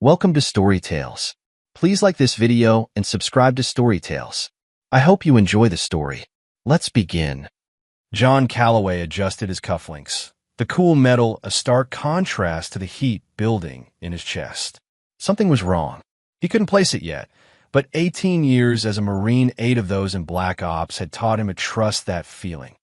Welcome to Story Tales. Please like this video and subscribe to Story Tales. I hope you enjoy the story. Let's begin. John Calloway adjusted his cufflinks, the cool metal a stark contrast to the heat building in his chest. Something was wrong. He couldn't place it yet, but 18 years as a Marine, 8 of those in Black Ops, had taught him to trust that feeling.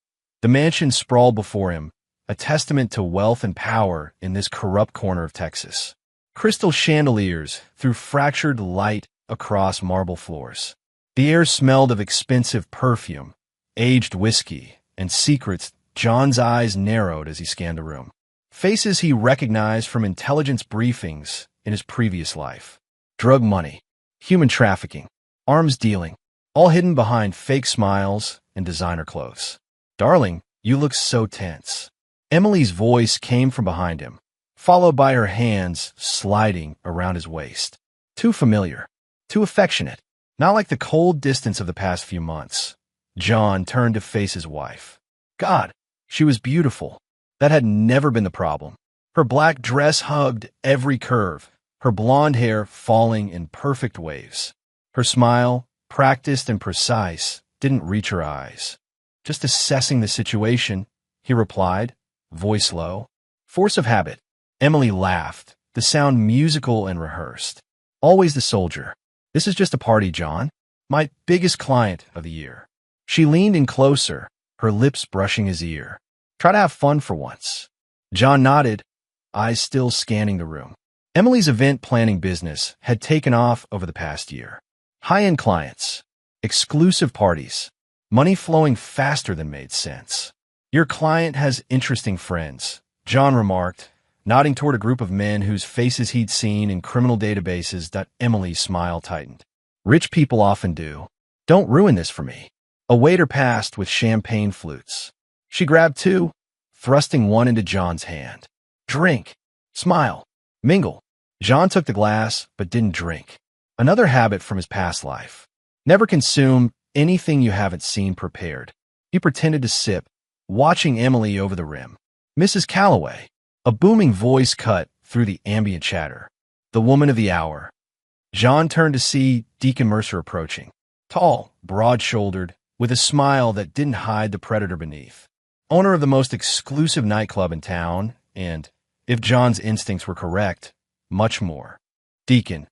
The mansion sprawled before him, a testament to wealth and power in this corrupt corner of Texas. Crystal chandeliers threw fractured light across marble floors. The air smelled of expensive perfume, aged whiskey, and secrets. John's eyes narrowed as he scanned the room. Faces he recognized from intelligence briefings in his previous life. Drug money, human trafficking, arms dealing, all hidden behind fake smiles and designer clothes. "Darling, you look so tense." Emily's voice came from behind him, followed by her hands sliding around his waist. Too familiar, too affectionate, not like the cold distance of the past few months. John turned to face his wife. God, she was beautiful. That had never been the problem. Her black dress hugged every curve, her blonde hair falling in perfect waves. Her smile, practiced and precise, didn't reach her eyes. "Just assessing the situation," he replied, voice low. "Force of habit." Emily laughed, the sound musical and rehearsed. "Always the soldier. This is just a party, John. My biggest client of the year." She leaned in closer, her lips brushing his ear. "Try to have fun for once." John nodded, eyes still scanning the room. Emily's event planning business had taken off over the past year. High-end clients, exclusive parties, money flowing faster than made sense. "Your client has interesting friends," John remarked, nodding toward a group of men whose faces he'd seen in criminal databases. Emily's smile tightened. "Rich people often do. Don't ruin this for me." A waiter passed with champagne flutes. She grabbed 2, thrusting one into John's hand. "Drink. Smile. Mingle." John took the glass, but didn't drink. Another habit from his past life. Never consume anything you haven't seen prepared. He pretended to sip, watching Emily over the rim. "Mrs. Calloway." A booming voice cut through the ambient chatter. "The woman of the hour." John turned to see Deacon Mercer approaching. Tall, broad-shouldered, with a smile that didn't hide the predator beneath. Owner of the most exclusive nightclub in town, and, if John's instincts were correct, much more. "Deacon."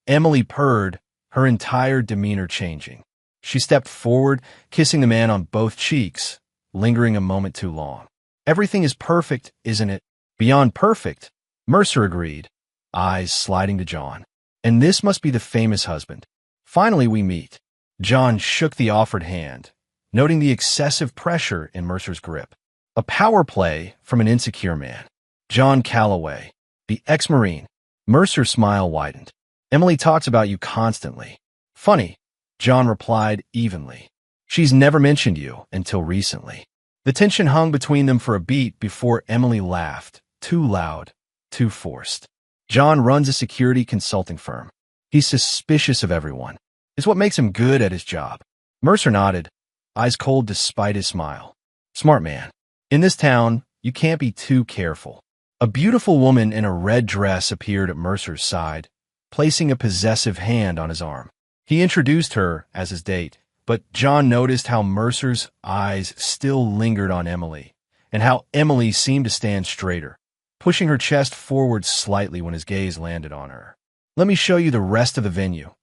Emily purred, her entire demeanor changing. She stepped forward, kissing the man on both cheeks, lingering a moment too long. "Everything is perfect, isn't it?" "Beyond perfect," Mercer agreed, eyes sliding to John. "And this must be the famous husband. Finally we meet." John shook the offered hand, noting the excessive pressure in Mercer's grip. A power play from an insecure man. John Calloway, the ex-Marine. Mercer's smile widened. "Emily talks about you constantly." "Funny," John replied evenly. "She's never mentioned you until recently." The tension hung between them for a beat before Emily laughed. Too loud, too forced. "John runs a security consulting firm. He's suspicious of everyone. It's what makes him good at his job." Mercer nodded, eyes cold despite his smile. "Smart man. In this town, you can't be too careful." A beautiful woman in a red dress appeared at Mercer's side, placing a possessive hand on his arm. He introduced her as his date, but John noticed how Mercer's eyes still lingered on Emily, and how Emily seemed to stand straighter, pushing her chest forward slightly when his gaze landed on her. "Let me show you the rest of the venue,"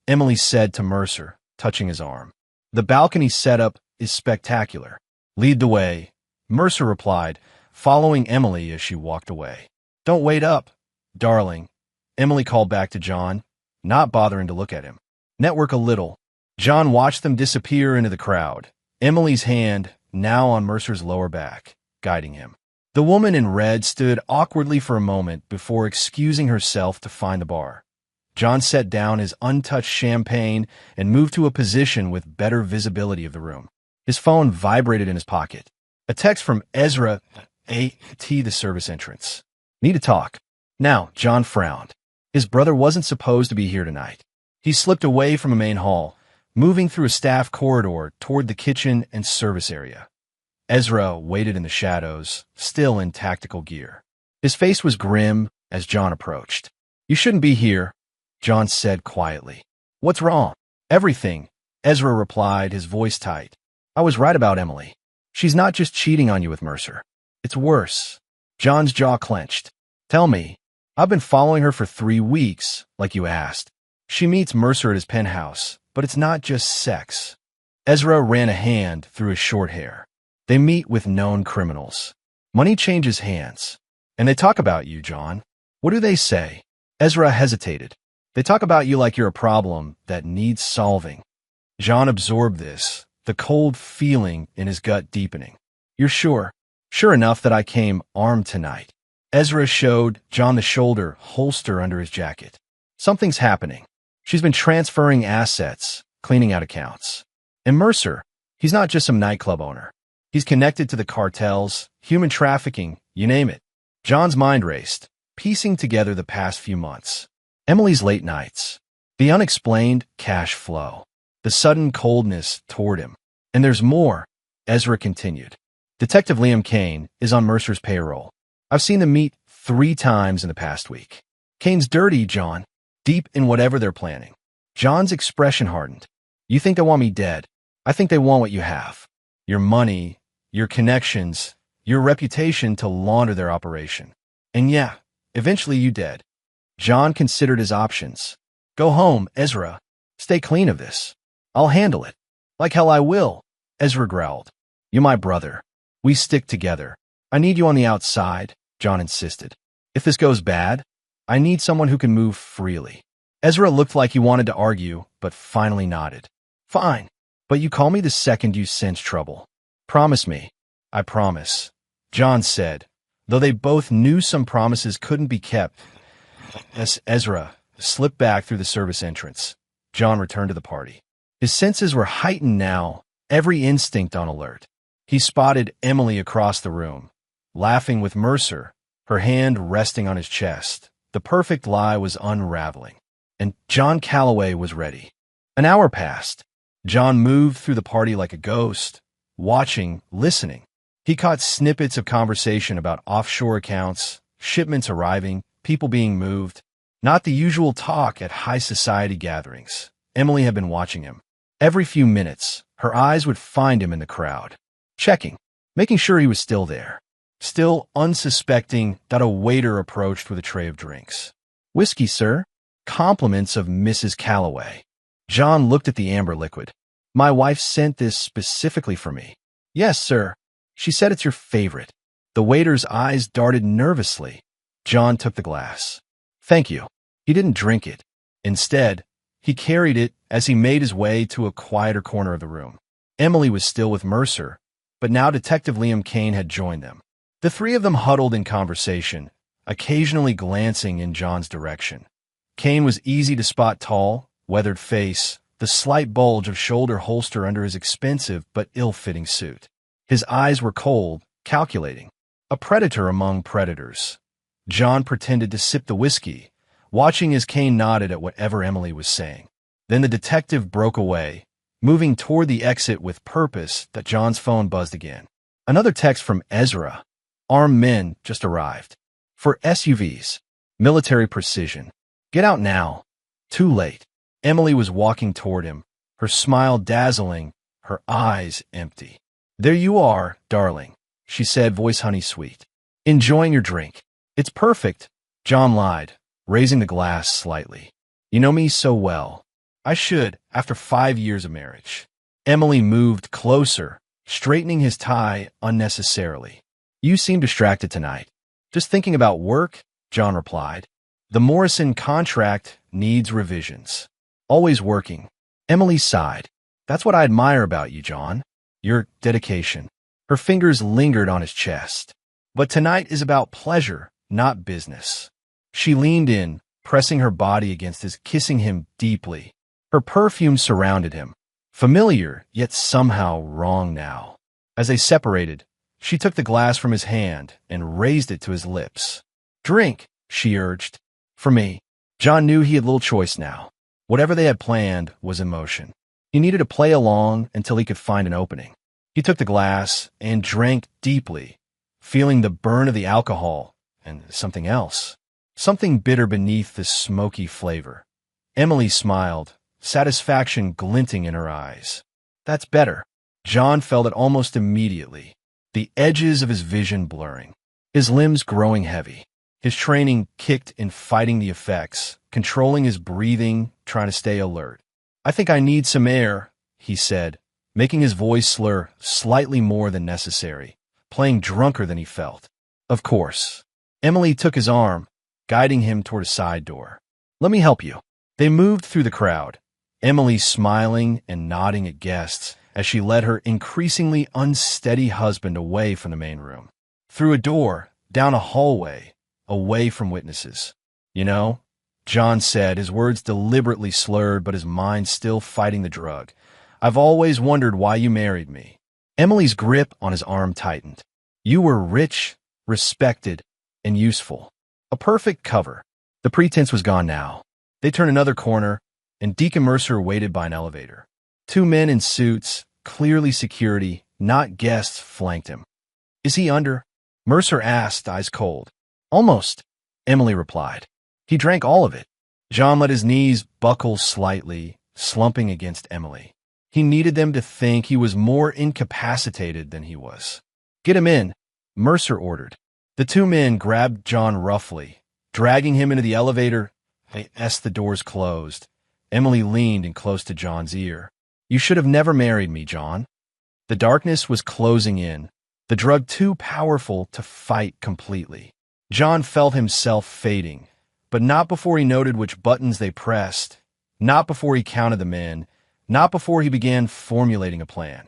Emily said to Mercer, touching his arm. "The balcony setup is spectacular." "Lead the way," Mercer replied, following Emily as she walked away. "Don't wait up, darling," Emily called back to John, not bothering to look at him. "Network a little." John watched them disappear into the crowd, Emily's hand now on Mercer's lower back, guiding him. The woman in red stood awkwardly for a moment before excusing herself to find the bar. John set down his untouched champagne and moved to a position with better visibility of the room. His phone vibrated in his pocket. A text from Ezra at the service entrance. "Need to talk." Now, John frowned. His brother wasn't supposed to be here tonight. He slipped away from a main hall, moving through a staff corridor toward the kitchen and service area. Ezra waited in the shadows, still in tactical gear. His face was grim as John approached. You shouldn't be here, John said quietly. What's wrong? Everything, Ezra replied, his voice tight. I was right about Emily. She's not just cheating on you with Mercer. It's worse. John's jaw clenched. Tell me. I've been following her for 3 weeks, like you asked. She meets Mercer at his penthouse, but it's not just sex. Ezra ran a hand through his short hair. They meet with known criminals. Money changes hands. And they talk about you, John. What do they say? Ezra hesitated. They talk about you like you're a problem that needs solving. John absorbed this, the cold feeling in his gut deepening. You're sure? Sure enough that I came armed tonight. Ezra showed John the shoulder holster under his jacket. Something's happening. She's been transferring assets, cleaning out accounts. And Mercer, he's not just some nightclub owner. He's connected to the cartels, human trafficking, you name it. John's mind raced, piecing together the past few months. Emily's late nights, the unexplained cash flow, the sudden coldness toward him. And there's more, Ezra continued. Detective Liam Kane is on Mercer's payroll. I've seen them meet 3 times in the past week. Kane's dirty, John, deep in whatever they're planning. John's expression hardened. You think they want me dead? I think they want what you have. Your money, your connections, your reputation to launder their operation. And yeah, eventually you dead. John considered his options. Go home, Ezra. Stay clean of this. I'll handle it. Like hell I will, Ezra growled. You're my brother. We stick together. I need you on the outside, John insisted. If this goes bad, I need someone who can move freely. Ezra looked like he wanted to argue, but finally nodded. Fine, but you call me the second you sense trouble. Promise me. I promise, John said, though they both knew some promises couldn't be kept. As Ezra slipped back through the service entrance, John returned to the party. His senses were heightened now, every instinct on alert. He spotted Emily across the room, laughing with Mercer, her hand resting on his chest. The perfect lie was unraveling, and John Calloway was ready. An hour passed. John moved through the party like a ghost, watching, listening. He caught snippets of conversation about offshore accounts, shipments arriving, people being moved. Not the usual talk at high society gatherings. Emily had been watching him. Every few minutes, her eyes would find him in the crowd, checking, making sure he was still there. Still unsuspecting that a waiter approached with a tray of drinks. Whiskey, sir. Compliments of Mrs. Calloway. John looked at the amber liquid. My wife sent this specifically for me. Yes, sir. She said it's your favorite. The waiter's eyes darted nervously. John took the glass. Thank you. He didn't drink it. Instead, he carried it as he made his way to a quieter corner of the room. Emily was still with Mercer, but now Detective Liam Kane had joined them. The 3 of them huddled in conversation, occasionally glancing in John's direction. Kane was easy to spot, tall, weathered face, the slight bulge of shoulder holster under his expensive but ill-fitting suit. His eyes were cold, calculating. A predator among predators. John pretended to sip the whiskey, watching as Kane nodded at whatever Emily was saying. Then the detective broke away, moving toward the exit with purpose that John's phone buzzed again. Another text from Ezra. Armed men just arrived. For SUVs. Military precision. Get out now. Too late. Emily was walking toward him, her smile dazzling, her eyes empty. There you are, darling, she said, voice honey sweet. Enjoying your drink. It's perfect, John lied, raising the glass slightly. You know me so well. I should, after 5 years of marriage. Emily moved closer, straightening his tie unnecessarily. You seem distracted tonight. Just thinking about work, John replied. The Morrison contract needs revisions. Always working. Emily sighed. That's what I admire about you, John. Your dedication. Her fingers lingered on his chest. But tonight is about pleasure, not business. She leaned in, pressing her body against his, kissing him deeply. Her perfume surrounded him. Familiar, yet somehow wrong now. As they separated, she took the glass from his hand and raised it to his lips. Drink, she urged. For me. John knew he had little choice now. Whatever they had planned was in motion. He needed to play along until he could find an opening. He took the glass and drank deeply, feeling the burn of the alcohol and something else. something bitter beneath the smoky flavor. Emily smiled, satisfaction glinting in her eyes. That's better. John felt it almost immediately, the edges of his vision blurring, his limbs growing heavy. His training kicked in fighting the effects, controlling his breathing, trying to stay alert. I think I need some air, he said, making his voice slur slightly more than necessary, playing drunker than he felt. Of course. Emily took his arm, guiding him toward a side door. Let me help you. They moved through the crowd, Emily smiling and nodding at guests as she led her increasingly unsteady husband away from the main room. Through a door, down a hallway, away from witnesses. You know, John said, his words deliberately slurred but his mind still fighting the drug. I've always wondered why you married me. Emily's grip on his arm tightened. You were rich, respected, and useful. A perfect cover. The pretense was gone now. They turned another corner, and Deacon Mercer waited by an elevator. Two men in suits, clearly security, not guests, flanked him. Is he under? Mercer asked, eyes cold. Almost, Emily replied. He drank all of it. John let his knees buckle slightly, slumping against Emily. He needed them to think he was more incapacitated than he was. Get him in, Mercer ordered. The two men grabbed John roughly, dragging him into the elevator as the doors closed. Emily leaned in close to John's ear. You should have never married me, John. The darkness was closing in, the drug too powerful to fight completely. John felt himself fading, but not before he noted which buttons they pressed, not before he counted the men, not before he began formulating a plan.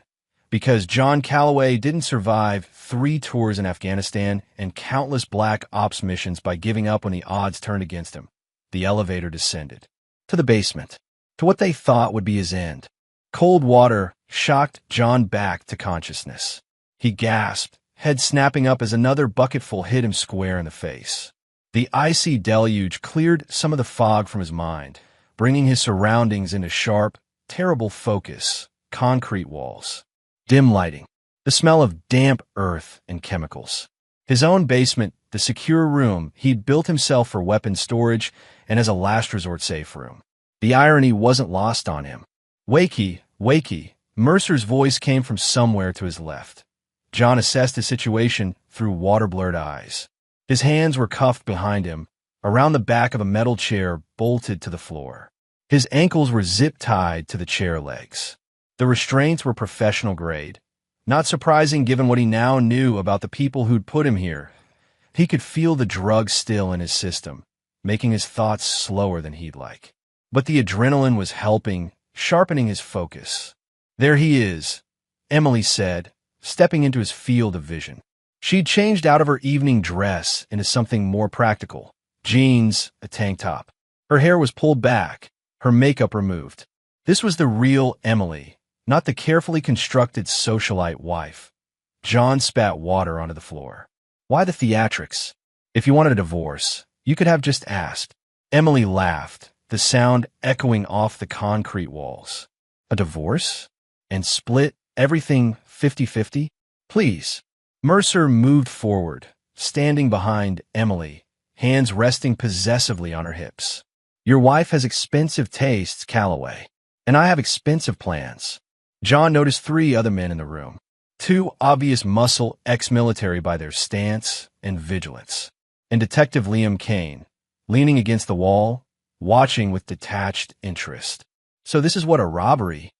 Because John Calloway didn't survive 3 tours in Afghanistan and countless black ops missions by giving up when the odds turned against him. The elevator descended. To the basement. To what they thought would be his end. Cold water shocked John back to consciousness. He gasped, head snapping up as another bucketful hit him square in the face. The icy deluge cleared some of the fog from his mind, bringing his surroundings into sharp, terrible focus. Concrete walls. Dim lighting. The smell of damp earth and chemicals. His own basement, the secure room he'd built himself for weapon storage and as a last resort safe room. The irony wasn't lost on him. Wakey, wakey, Mercer's voice came from somewhere to his left. John assessed the situation through water-blurred eyes. His hands were cuffed behind him, around the back of a metal chair bolted to the floor. His ankles were zip-tied to the chair legs. The restraints were professional grade. Not surprising given what he now knew about the people who'd put him here. He could feel the drug still in his system, making his thoughts slower than he'd like. But the adrenaline was helping, sharpening his focus. There he is, Emily said, stepping into his field of vision. She'd changed out of her evening dress into something more practical. Jeans, a tank top. Her hair was pulled back, her makeup removed. This was the real Emily, not the carefully constructed socialite wife. John spat water onto the floor. Why the theatrics? If you wanted a divorce, you could have just asked. Emily laughed, the sound echoing off the concrete walls. A divorce? And split everything 50-50? Please. Mercer moved forward, standing behind Emily, hands resting possessively on her hips. Your wife has expensive tastes, Calloway, and I have expensive plans. John noticed 3 other men in the room. 2 obvious muscle ex-military by their stance and vigilance. And Detective Liam Kane, leaning against the wall, watching with detached interest. So this is what a robbery?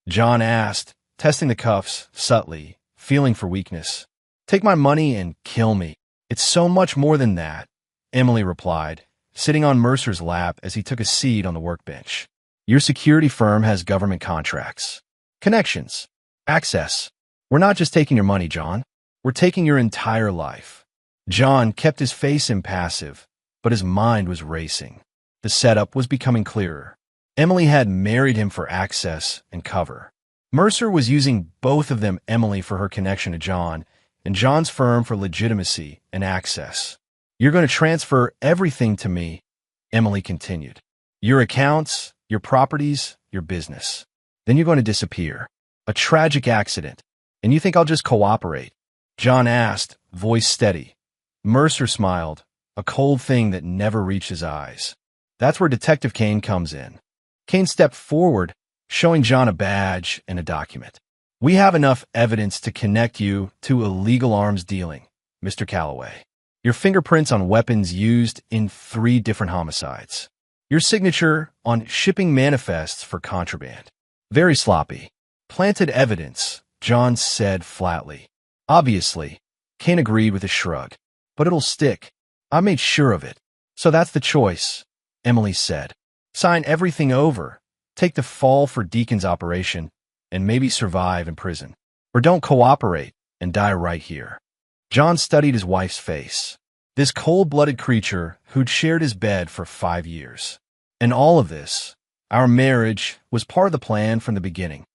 John asked, testing the cuffs subtly, feeling for weakness. Take my money and kill me. It's so much more than that, Emily replied, sitting on Mercer's lap as he took a seat on the workbench. Your security firm has government contracts. Connections. Access. We're not just taking your money, John. We're taking your entire life. John kept his face impassive, but his mind was racing. The setup was becoming clearer. Emily had married him for access and cover. Mercer was using both of them, Emily for her connection to John, and John's firm for legitimacy and access. You're going to transfer everything to me, Emily continued. Your accounts, your properties, your business. Then you're going to disappear. A tragic accident. And you think I'll just cooperate? John asked, voice steady. Mercer smiled, a cold thing that never reached his eyes. That's where Detective Kane comes in. Kane stepped forward, showing John a badge and a document. "We have enough evidence to connect you to illegal arms dealing, Mr. Calloway. Your fingerprints on weapons used in 3 different homicides. Your signature on shipping manifests for contraband. Very sloppy. Planted evidence," John said flatly. "Obviously," Kane agreed with a shrug. "But it'll stick. I made sure of it." "So that's the choice," Emily said. "Sign everything over. Take the fall for Deacon's operation and maybe survive in prison. Or don't cooperate and die right here." John studied his wife's face. This cold-blooded creature who'd shared his bed for 5 years. And all of this, our marriage, was part of the plan from the beginning.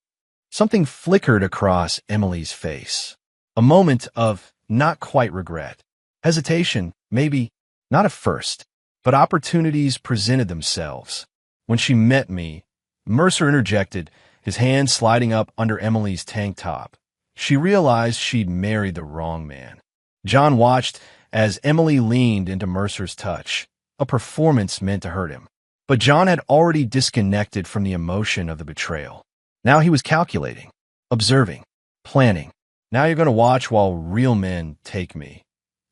Something flickered across Emily's face. A moment of not quite regret. Hesitation, maybe, not at first, but opportunities presented themselves. "When she met me," Mercer interjected, his hand sliding up under Emily's tank top, "she realized she'd married the wrong man." John watched as Emily leaned into Mercer's touch, a performance meant to hurt him. But John had already disconnected from the emotion of the betrayal. Now he was calculating, observing, planning. "Now you're going to watch while real men take me,"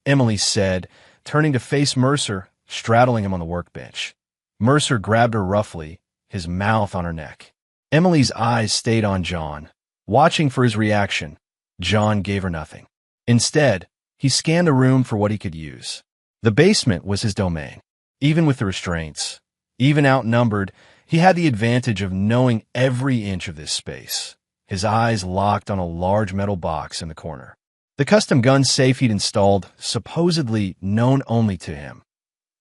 Emily said, turning to face Mercer, straddling him on the workbench. Mercer grabbed her roughly, his mouth on her neck. Emily's eyes stayed on John, watching for his reaction. John gave her nothing. Instead, he scanned the room for what he could use. The basement was his domain. Even with the restraints, even outnumbered, he had the advantage of knowing every inch of this space. His eyes locked on a large metal box in the corner. The custom gun safe he'd installed, supposedly known only to him.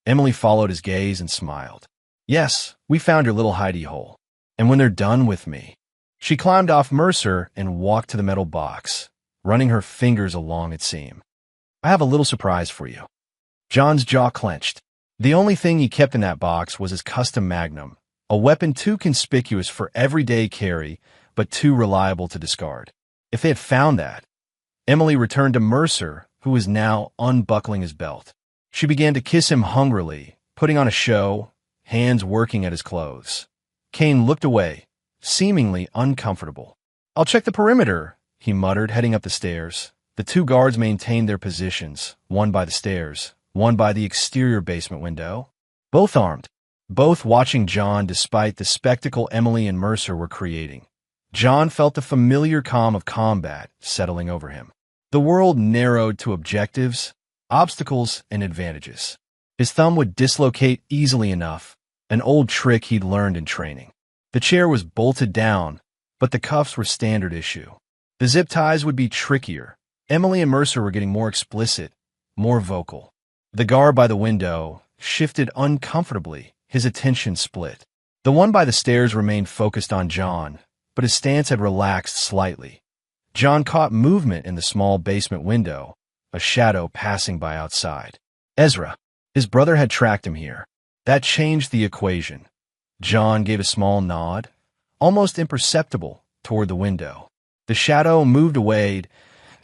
Emily followed his gaze and smiled. "Yes, we found your little hidey hole. And when they're done with me..." She climbed off Mercer and walked to the metal box, running her fingers along its seam. "I have a little surprise for you." John's jaw clenched. The only thing he kept in that box was his custom Magnum, a weapon too conspicuous for everyday carry, but too reliable to discard. If they had found that... Emily returned to Mercer, who was now unbuckling his belt. She began to kiss him hungrily, putting on a show, hands working at his clothes. Kane looked away, seemingly uncomfortable. "I'll check the perimeter," he muttered, heading up the stairs. The 2 guards maintained their positions, one by the stairs, one by the exterior basement window. Both armed, both watching John despite the spectacle Emily and Mercer were creating. John felt the familiar calm of combat settling over him. The world narrowed to objectives, obstacles, and advantages. His thumb would dislocate easily enough, an old trick he'd learned in training. The chair was bolted down, but the cuffs were standard issue. The zip ties would be trickier. Emily and Mercer were getting more explicit, more vocal. The guard by the window shifted uncomfortably, his attention split. The one by the stairs remained focused on John, but his stance had relaxed slightly. John caught movement in the small basement window, a shadow passing by outside. Ezra. His brother had tracked him here. That changed the equation. John gave a small nod, almost imperceptible, toward the window. The shadow moved away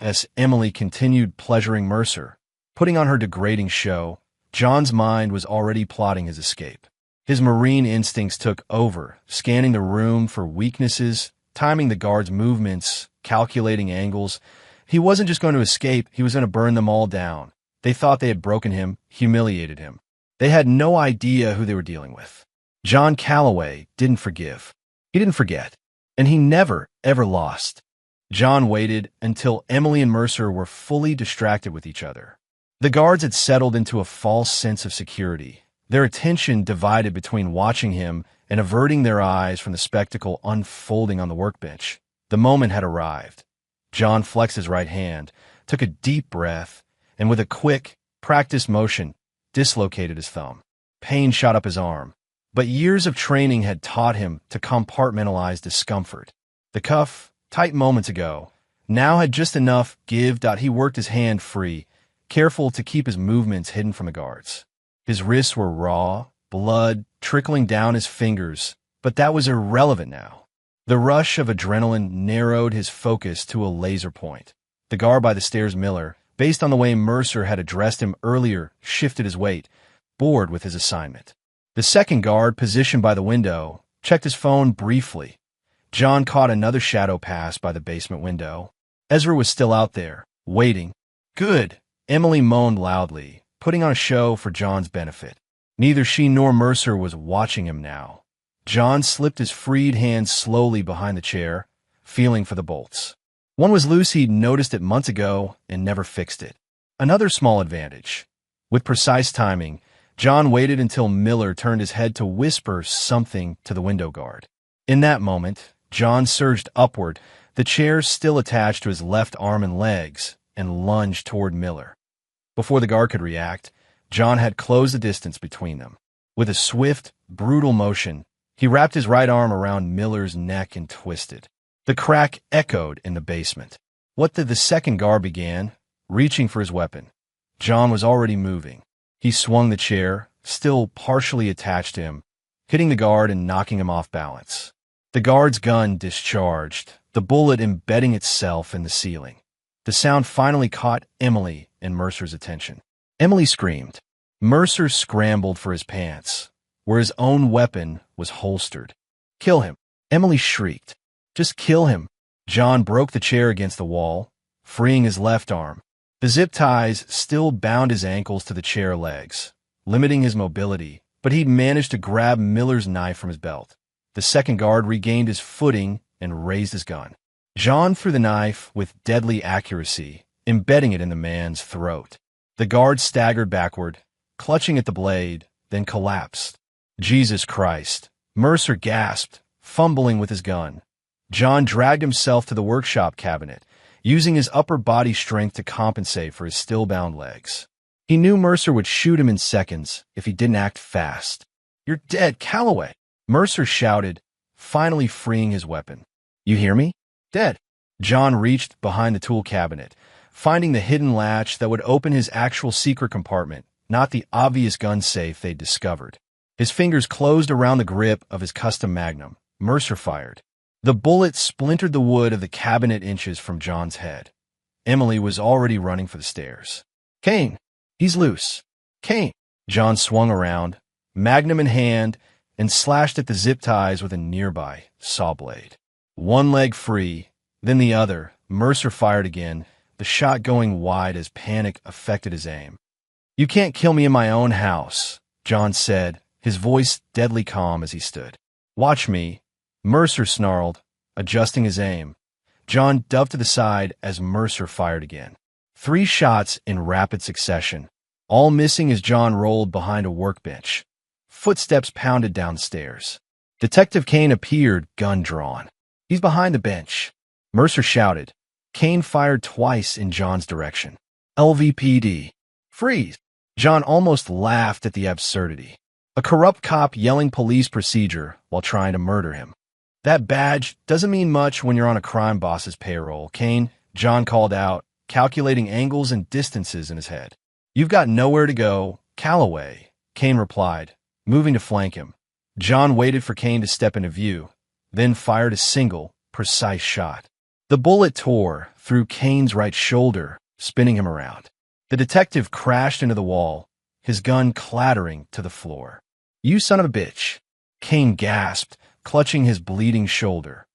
as Emily continued pleasuring Mercer. Putting on her degrading show, John's mind was already plotting his escape. His marine instincts took over, scanning the room for weaknesses, timing the guards' movements, calculating angles. He wasn't just going to escape, he was going to burn them all down. They thought they had broken him, humiliated him. They had no idea who they were dealing with. John Calloway didn't forgive. He didn't forget. And he never, ever lost. John waited until Emily and Mercer were fully distracted with each other. The guards had settled into a false sense of security, their attention divided between watching him and averting their eyes from the spectacle unfolding on the workbench. The moment had arrived. John flexed his right hand, took a deep breath, and with a quick, practiced motion, dislocated his thumb. Pain shot up his arm, but years of training had taught him to compartmentalize discomfort. The cuff, tight moments ago, now had just enough give. He worked his hand free, careful to keep his movements hidden from the guards. His wrists were raw, blood trickling down his fingers, but that was irrelevant now. The rush of adrenaline narrowed his focus to a laser point. The guard by the stairs, Miller, based on the way Mercer had addressed him earlier, shifted his weight, bored with his assignment. The second guard, positioned by the window, checked his phone briefly. John caught another shadow pass by the basement window. Ezra was still out there, waiting. Good, Emily moaned loudly, putting on a show for John's benefit. Neither she nor Mercer was watching him now. John slipped his freed hand slowly behind the chair, feeling for the bolts. One was loose. He'd noticed it months ago and never fixed it. Another small advantage. With precise timing, John waited until Miller turned his head to whisper something to the window guard. In that moment, John surged upward, the chair still attached to his left arm and legs, and lunged toward Miller. Before the guard could react, John had closed the distance between them. With a swift, brutal motion, he wrapped his right arm around Miller's neck and twisted. The crack echoed in the basement. What did the second guard began, reaching for his weapon. John was already moving. He swung the chair, still partially attached to him, hitting the guard and knocking him off balance. The guard's gun discharged, the bullet embedding itself in the ceiling. The sound finally caught Emily and Mercer's attention. Emily screamed. Mercer scrambled for his pants, where his own weapon was holstered. "Kill him," Emily shrieked. "Just kill him." John broke the chair against the wall, freeing his left arm. The zip ties still bound his ankles to the chair legs, limiting his mobility, but he'd managed to grab Miller's knife from his belt. The second guard regained his footing and raised his gun. John threw the knife with deadly accuracy, embedding it in the man's throat. The guard staggered backward, clutching at the blade, then collapsed. "Jesus Christ!" Mercer gasped, fumbling with his gun. John dragged himself to the workshop cabinet, using his upper body strength to compensate for his still-bound legs. He knew Mercer would shoot him in seconds if he didn't act fast. "You're dead, Calloway!" Mercer shouted, finally freeing his weapon. "You hear me? Dead." John reached behind the tool cabinet, finding the hidden latch that would open his actual secret compartment, not the obvious gun safe they'd discovered. His fingers closed around the grip of his custom Magnum. Mercer fired. The bullet splintered the wood of the cabinet inches from John's head. Emily was already running for the stairs. "Kane! He's loose! Kane!" John swung around, Magnum in hand, and slashed at the zip ties with a nearby saw blade. One leg free, then the other. Mercer fired again, the shot going wide as panic affected his aim. "You can't kill me in my own house," John said, his voice deadly calm as he stood. "Watch me," Mercer snarled, adjusting his aim. John dove to the side as Mercer fired again. 3 shots in rapid succession, all missing as John rolled behind a workbench. Footsteps pounded downstairs. Detective Kane appeared, gun drawn. "He's behind the bench," Mercer shouted. Kane fired twice in John's direction. "LVPD. Freeze!" John almost laughed at the absurdity. A corrupt cop yelling police procedure while trying to murder him. "That badge doesn't mean much when you're on a crime boss's payroll, Kane," John called out, calculating angles and distances in his head. "You've got nowhere to go, Calloway," Kane replied, moving to flank him. John waited for Kane to step into view, then fired a single, precise shot. The bullet tore through Kane's right shoulder, spinning him around. The detective crashed into the wall, his gun clattering to the floor. "You son of a bitch!" Kane gasped, clutching his bleeding shoulder.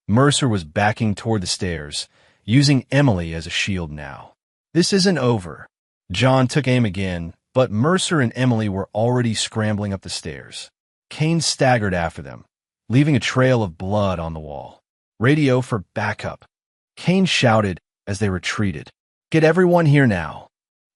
Mercer was backing toward the stairs, using Emily as a shield now. "This isn't over." John took aim again, but Mercer and Emily were already scrambling up the stairs. Kane staggered after them, leaving a trail of blood on the wall. "Radio for backup," Kane shouted as they retreated. "Get everyone here now."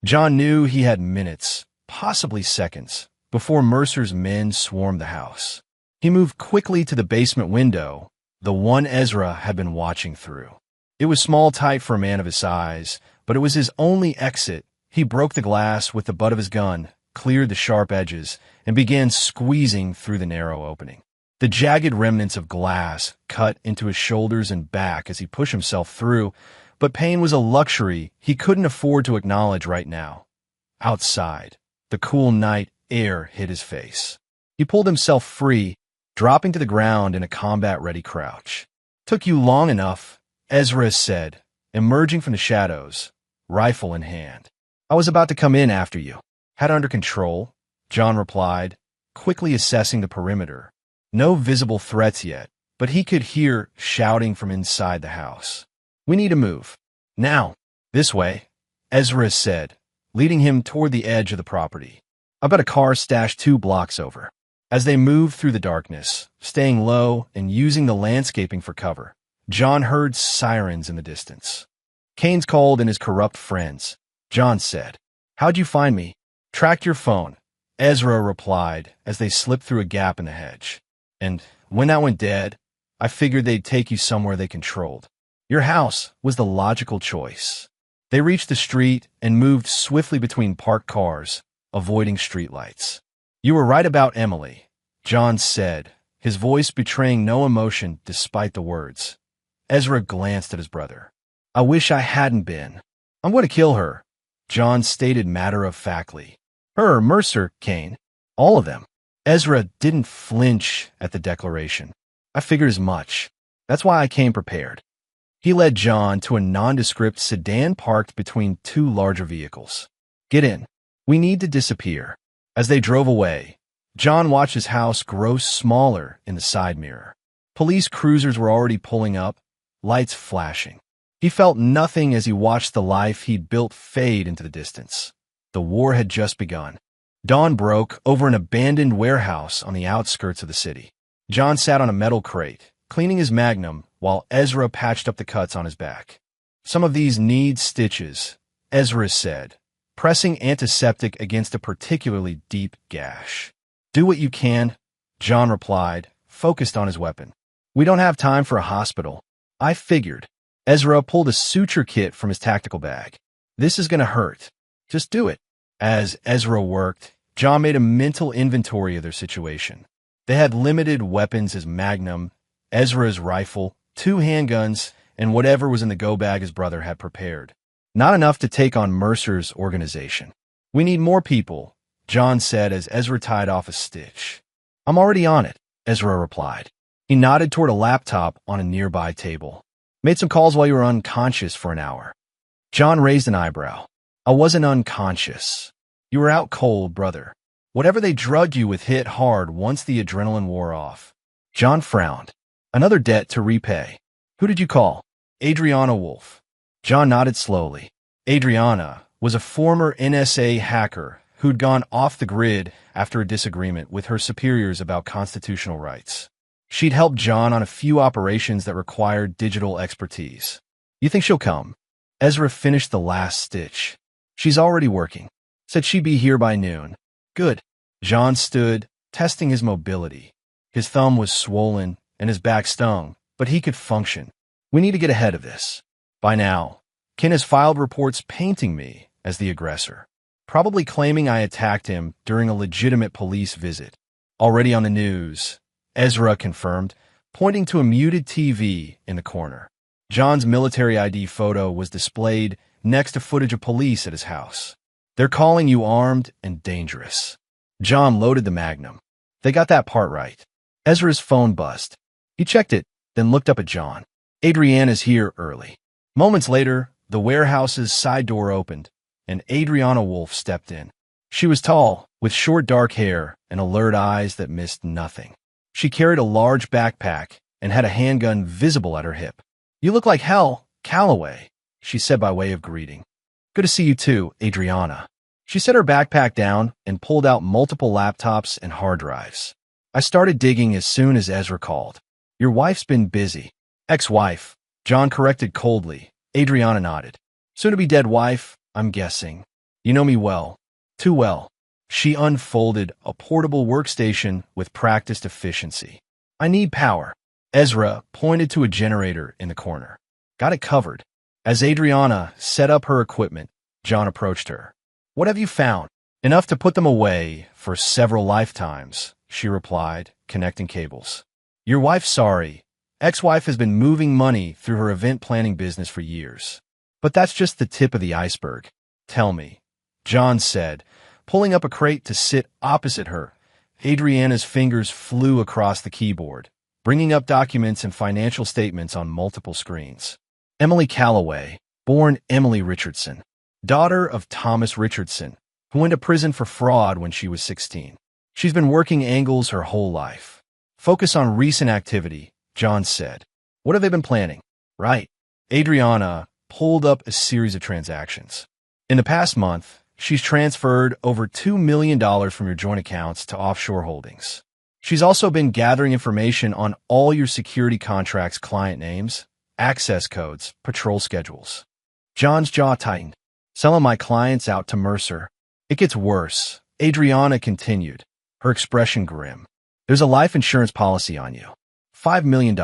John knew he had minutes, possibly seconds, before Mercer's men swarmed the house. He moved quickly to the basement window, the one Ezra had been watching through. It was small tight for a man of his size, but it was his only exit. He broke the glass with the butt of his gun, cleared the sharp edges, and began squeezing through the narrow opening. The jagged remnants of glass cut into his shoulders and back as he pushed himself through, but pain was a luxury he couldn't afford to acknowledge right now. Outside, the cool night air hit his face. He pulled himself free, dropping to the ground in a combat-ready crouch. "Took you long enough," Ezra said, emerging from the shadows, rifle in hand. "I was about to come in after you. Had it under control," John replied, quickly assessing the perimeter. No visible threats yet, but he could hear shouting from inside the house. "We need to move. Now. This way," Ezra said, leading him toward the edge of the property. "I bet a car stashed 2 blocks over." As they moved through the darkness, staying low and using the landscaping for cover, John heard sirens in the distance. "Kane's called and his corrupt friends," John said. "How'd you find me?" "Tracked your phone," Ezra replied as they slipped through a gap in the hedge. "And when that went dead, I figured they'd take you somewhere they controlled. Your house was the logical choice." They reached the street and moved swiftly between parked cars, avoiding streetlights. "You were right about Emily," John said, his voice betraying no emotion despite the words. Ezra glanced at his brother. "I wish I hadn't been. I'm going to kill her," John stated matter-of-factly. "Her, Mercer, Kane, all of them." Ezra didn't flinch at the declaration. "I figured as much. That's why I came prepared." He led John to a nondescript sedan parked between 2 larger vehicles. "Get in. We need to disappear." As they drove away, John watched his house grow smaller in the side mirror. Police cruisers were already pulling up, lights flashing. He felt nothing as he watched the life he'd built fade into the distance. The war had just begun. Dawn broke over an abandoned warehouse on the outskirts of the city. John sat on a metal crate, cleaning his Magnum, while Ezra patched up the cuts on his back. "Some of these need stitches," Ezra said, pressing antiseptic against a particularly deep gash. "Do what you can," John replied, focused on his weapon. "We don't have time for a hospital." "I figured." Ezra pulled a suture kit from his tactical bag. "This is going to hurt. Just do it." As Ezra worked, John made a mental inventory of their situation. They had limited weapons: his Magnum, Ezra's rifle, 2 handguns, and whatever was in the go bag his brother had prepared. Not enough to take on Mercer's organization. "We need more people," John said as Ezra tied off a stitch. "I'm already on it," Ezra replied. He nodded toward a laptop on a nearby table. "Made some calls while you were unconscious for an hour." John raised an eyebrow. "I wasn't unconscious. You were out cold, brother. Whatever they drugged you with hit hard once the adrenaline wore off." John frowned. "Another debt to repay." "Who did you call?" "Adriana Wolf." John nodded slowly. Adriana was a former NSA hacker who'd gone off the grid after a disagreement with her superiors about constitutional rights. She'd helped John on a few operations that required digital expertise. "You think she'll come?" Ezra finished the last stitch. "She's already working. Said she'd be here by noon." "Good." John stood, testing his mobility. His thumb was swollen and his back stung, but he could function. "We need to get ahead of this." By now, Ken has filed reports painting me as the aggressor, probably claiming I attacked him during a legitimate police visit. "Already on the news," Ezra confirmed, pointing to a muted TV in the corner. John's military ID photo was displayed next to footage of police at his house. "They're calling you armed and dangerous." John loaded the Magnum. They got that part right. Ezra's phone buzzed. He checked it, then looked up at John. "Adriana's here early." Moments later, the warehouse's side door opened, and Adriana Wolf stepped in. She was tall, with short dark hair and alert eyes that missed nothing. She carried a large backpack and had a handgun visible at her hip. "You look like hell, Calloway," she said by way of greeting. "Good to see you too, Adriana." She set her backpack down and pulled out multiple laptops and hard drives. "I started digging as soon as Ezra called. Your wife's been busy." "Ex-wife," John corrected coldly. Adriana nodded. "Soon-to-be-dead wife, I'm guessing. You know me well." "Too well." She unfolded a portable workstation with practiced efficiency. "I need power." Ezra pointed to a generator in the corner. "Got it covered." As Adriana set up her equipment, John approached her. "What have you found?" "Enough to put them away for several lifetimes," she replied, connecting cables. "Your wife's sorry. Ex-wife has been moving money through her event planning business for years. But that's just the tip of the iceberg." "Tell me," John said, pulling up a crate to sit opposite her. Adriana's fingers flew across the keyboard, bringing up documents and financial statements on multiple screens. "Emily Calloway, born Emily Richardson." daughter of Thomas Richardson, who went to prison for fraud when she was 16. She's been working angles her whole life. Focus on recent activity, John said. What have they been planning? Right. Adriana pulled up a series of transactions. In the past month, she's transferred over $2 million from your joint accounts to offshore holdings. She's also been gathering information on all your security contracts' client names, access codes, patrol schedules. John's jaw tightened. Selling my clients out to Mercer. It gets worse, Adriana continued, her expression grim. There's a life insurance policy on you. $5 million.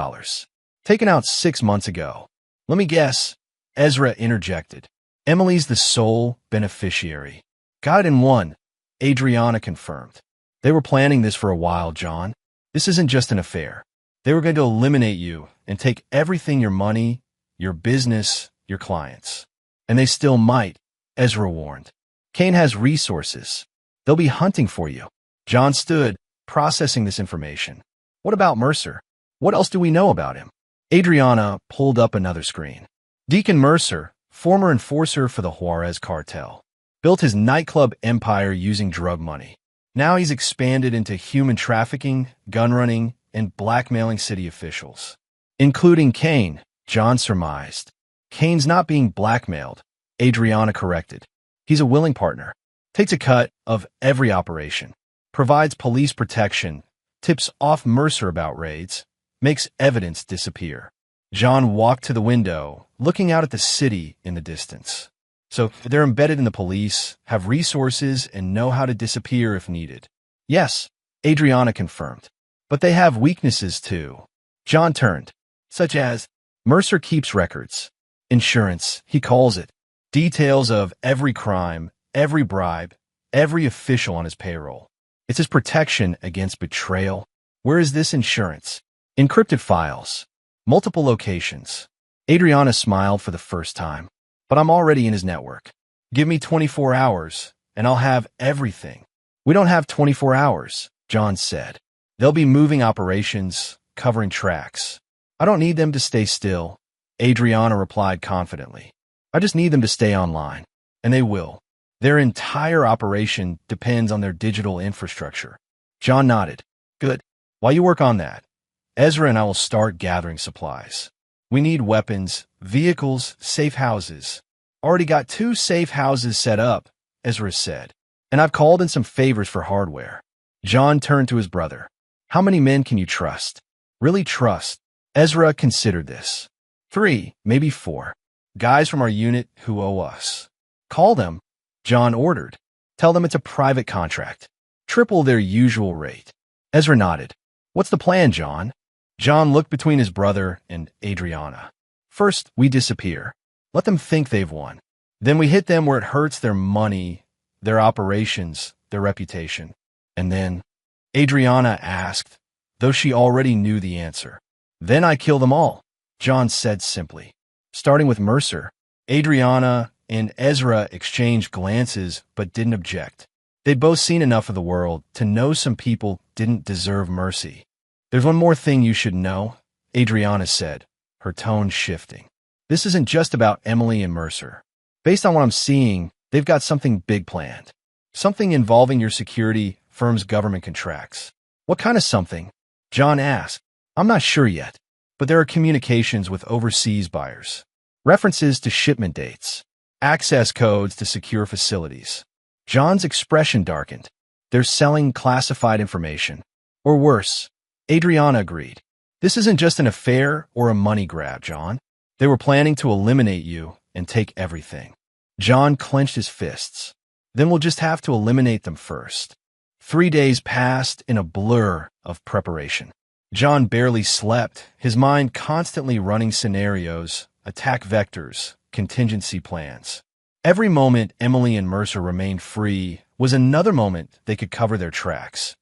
Taken out 6 months ago. Let me guess, Ezra interjected. Emily's the sole beneficiary. Got it in one, Adriana confirmed. They were planning this for a while, John. This isn't just an affair. They were going to eliminate you and take everything, your money, your business, your clients. And they still might, Ezra warned. Kane has resources. They'll be hunting for you. John stood, processing this information. What about Mercer? What else do we know about him? Adriana pulled up another screen. Deacon Mercer, former enforcer for the Juarez cartel, built his nightclub empire using drug money. Now he's expanded into human trafficking, gun running, and blackmailing city officials. Including Kane, John surmised. Kane's not being blackmailed, Adriana corrected. He's a willing partner. Takes a cut of every operation. Provides police protection. Tips off Mercer about raids. Makes evidence disappear. John walked to the window, looking out at the city in the distance. So they're embedded in the police, have resources, and know how to disappear if needed. Yes, Adriana confirmed. But they have weaknesses too. John turned. Such as, Mercer keeps records. Insurance, he calls it. Details of every crime, every bribe, every official on his payroll. It's his protection against betrayal. Where is this insurance? Encrypted files. Multiple locations. Adriana smiled for the first time. But I'm already in his network. Give me 24 hours, and I'll have everything. We don't have 24 hours, John said. They'll be moving operations, covering tracks. I don't need them to stay still, Adriana replied confidently. I just need them to stay online. And they will. Their entire operation depends on their digital infrastructure. John nodded. Good. While you work on that, Ezra and I will start gathering supplies. We need weapons, vehicles, safe houses. Already got 2 safe houses set up, Ezra said. And I've called in some favors for hardware. John turned to his brother. How many men can you trust? Really trust? Ezra considered this. 3, maybe 4. Guys from our unit who owe us. Call them, John ordered. Tell them it's a private contract. Triple their usual rate. Ezra nodded. What's the plan, John? John looked between his brother and Adriana. First, we disappear. Let them think they've won. Then we hit them where it hurts their money, their operations, their reputation. And then, Adriana asked, though she already knew the answer. Then I kill them all, John said simply. Starting with Mercer, Adriana and Ezra exchanged glances but didn't object. They'd both seen enough of the world to know some people didn't deserve mercy. There's one more thing you should know, Adriana said, her tone shifting. This isn't just about Emily and Mercer. Based on what I'm seeing, they've got something big planned. Something involving your security firm's government contracts. What kind of something? John asked. I'm not sure yet, but there are communications with overseas buyers. References to shipment dates. Access codes to secure facilities. John's expression darkened. They're selling classified information. Or worse. Adriana agreed. This isn't just an affair or a money grab, John. They were planning to eliminate you and take everything. John clenched his fists. Then we'll just have to eliminate them first. 3 days passed in a blur of preparation. John barely slept, his mind constantly running scenarios, attack vectors, contingency plans. Every moment Emily and Mercer remained free was another moment they could cover their tracks.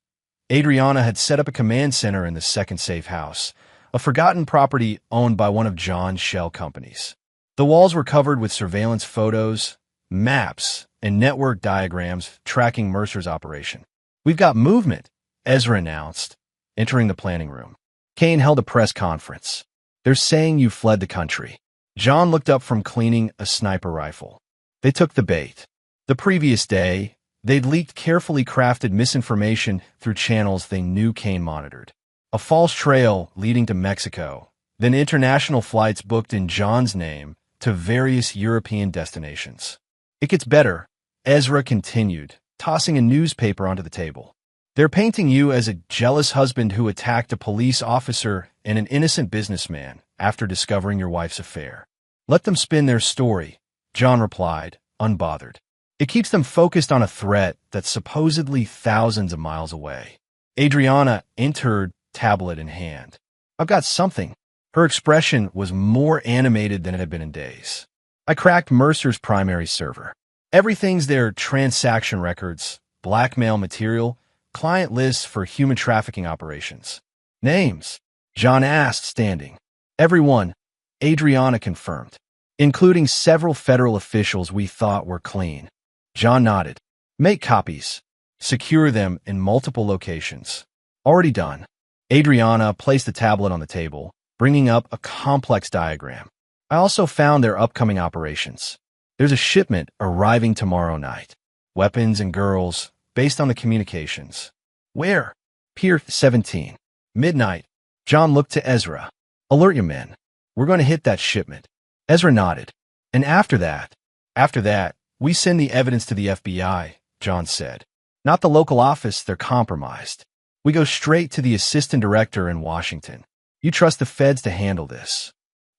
Adriana had set up a command center in the second safe house, a forgotten property owned by one of John's shell companies. The walls were covered with surveillance photos, maps, and network diagrams tracking Mercer's operation. We've got movement, Ezra announced, entering the planning room. Kane held a press conference. They're saying you fled the country. John looked up from cleaning a sniper rifle. They took the bait. The previous day, they'd leaked carefully crafted misinformation through channels they knew Kane monitored. A false trail leading to Mexico, then international flights booked in John's name to various European destinations. It gets better, Ezra continued, tossing a newspaper onto the table. They're painting you as a jealous husband who attacked a police officer and an innocent businessman after discovering your wife's affair. Let them spin their story, John replied, unbothered. It keeps them focused on a threat that's supposedly thousands of miles away. Adriana entered, tablet in hand. I've got something. Her expression was more animated than it had been in days. I cracked Mercer's primary server. Everything's their transaction records, blackmail material, client lists for human trafficking operations. Names? John asked, standing. Everyone, Adriana confirmed, including several federal officials we thought were clean. John nodded. Make copies. Secure them in multiple locations. Already done. Adriana placed the tablet on the table, bringing up a complex diagram. I also found their upcoming operations. There's a shipment arriving tomorrow night. Weapons and girls, based on the communications. Where? Pier 17. Midnight. John looked to Ezra. Alert your men. We're going to hit that shipment. Ezra nodded. And after that, we send the evidence to the FBI, John said. Not the local office, they're compromised. We go straight to the assistant director in Washington. You trust the feds to handle this?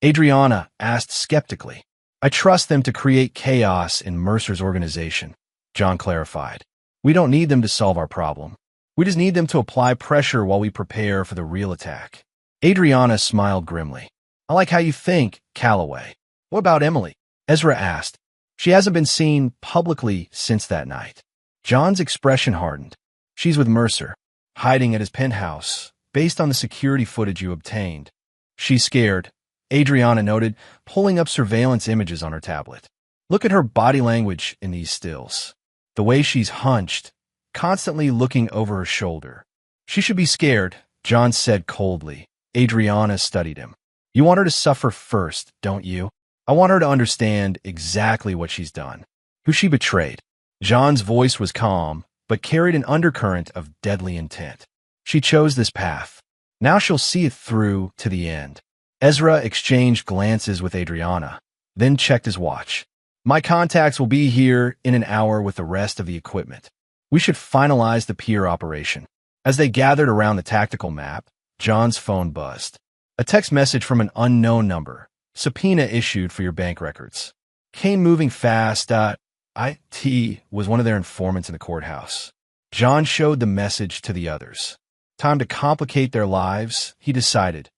Adriana asked skeptically. I trust them to create chaos in Mercer's organization, John clarified. We don't need them to solve our problem. We just need them to apply pressure while we prepare for the real attack. Adriana smiled grimly. I like how you think, Calloway. What about Emily? Ezra asked. She hasn't been seen publicly since that night. John's expression hardened. She's with Mercer, hiding at his penthouse, based on the security footage you obtained. She's scared, Adriana noted, pulling up surveillance images on her tablet. Look at her body language in these stills. The way she's hunched, constantly looking over her shoulder. She should be scared, John said coldly. Adriana studied him. You want her to suffer first, don't you? I want her to understand exactly what she's done, who she betrayed. John's voice was calm, but carried an undercurrent of deadly intent. She chose this path. Now she'll see it through to the end. Ezra exchanged glances with Adriana, then checked his watch. My contacts will be here in an hour with the rest of the equipment. We should finalize the pier operation. As they gathered around the tactical map, John's phone buzzed. A text message from an unknown number. Subpoena issued for your bank records. Kane moving fast. IT was one of their informants in the courthouse. John showed the message to the others. Time to complicate their lives, he decided.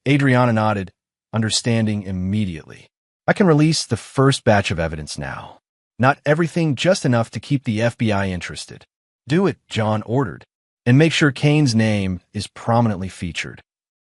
Adriana nodded, understanding immediately. I can release the first batch of evidence now. Not everything, just enough to keep the FBI interested. Do it, John ordered, and make sure Kane's name is prominently featured.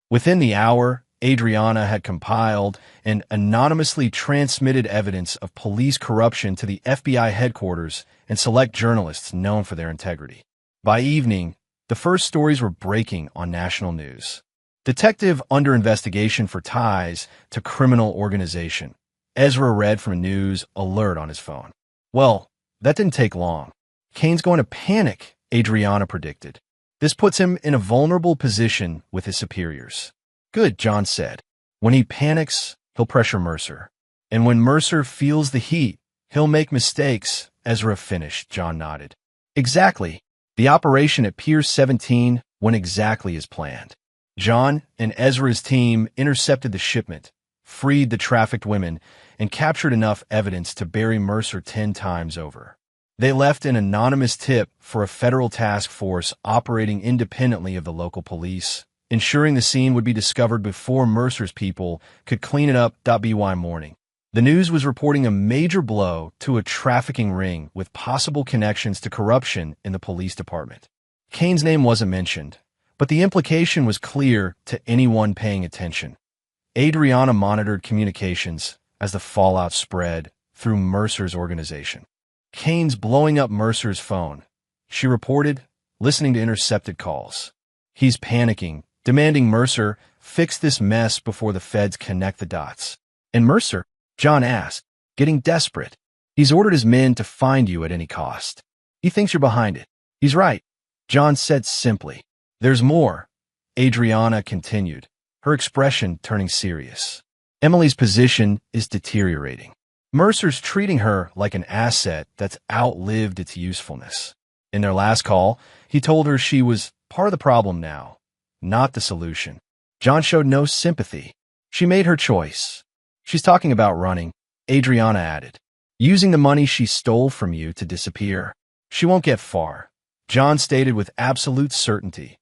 Within the hour, Adriana had compiled and anonymously transmitted evidence of police corruption to the FBI headquarters and select journalists known for their integrity. By evening, the first stories were breaking on national news. Detective under investigation for ties to criminal organization. Ezra read from a news alert on his phone. Well, that didn't take long. Kane's going to panic, Adriana predicted. This puts him in a vulnerable position with his superiors. Good, John said. When he panics, he'll pressure Mercer. And when Mercer feels the heat, he'll make mistakes, Ezra finished, John nodded. Exactly. The operation at Pier 17 went exactly as planned. John and Ezra's team intercepted the shipment, freed the trafficked women, and captured enough evidence to bury Mercer 10 times over. They left an anonymous tip for a federal task force operating independently of the local police, ensuring the scene would be discovered before Mercer's people could clean it up. By morning, the news was reporting a major blow to a trafficking ring with possible connections to corruption in the police department. Kane's name wasn't mentioned, but the implication was clear to anyone paying attention. Adriana monitored communications as the fallout spread through Mercer's organization. Kane's blowing up Mercer's phone, she reported, listening to intercepted calls. He's panicking, demanding Mercer fix this mess before the feds connect the dots. And Mercer? John asked, getting desperate. He's ordered his men to find you at any cost. He thinks you're behind it. He's right, John said simply. There's more, Adriana continued, her expression turning serious. Emily's position is deteriorating. Mercer's treating her like an asset that's outlived its usefulness. In their last call, he told her she was part of the problem now, not the solution. John showed no sympathy. She made her choice. She's talking about running, Adriana added. Using the money she stole from you to disappear. She won't get far, John stated with absolute certainty.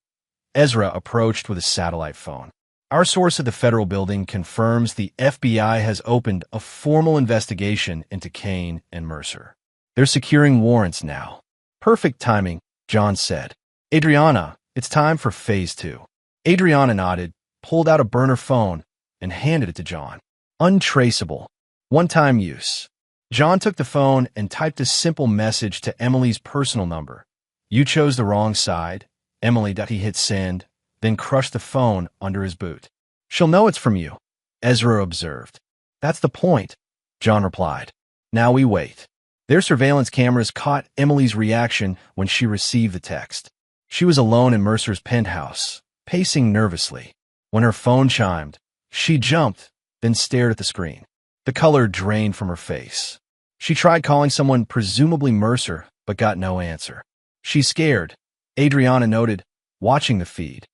Ezra approached with a satellite phone. Our source at the federal building confirms the FBI has opened a formal investigation into Kane and Mercer. They're securing warrants now. Perfect timing, John said. Adriana, it's time for phase 2. Adriana nodded, pulled out a burner phone, and handed it to John. Untraceable. One-time use. John took the phone and typed a simple message to Emily's personal number. You chose the wrong side. Emily. He hit send, then crushed the phone under his boot. She'll know it's from you, Ezra observed. That's the point, John replied. Now we wait. Their surveillance cameras caught Emily's reaction when she received the text. She was alone in Mercer's penthouse, pacing nervously. When her phone chimed, she jumped, then stared at the screen. The color drained from her face. She tried calling someone, presumably Mercer, but got no answer. She's scared, Adriana noted, watching the feed.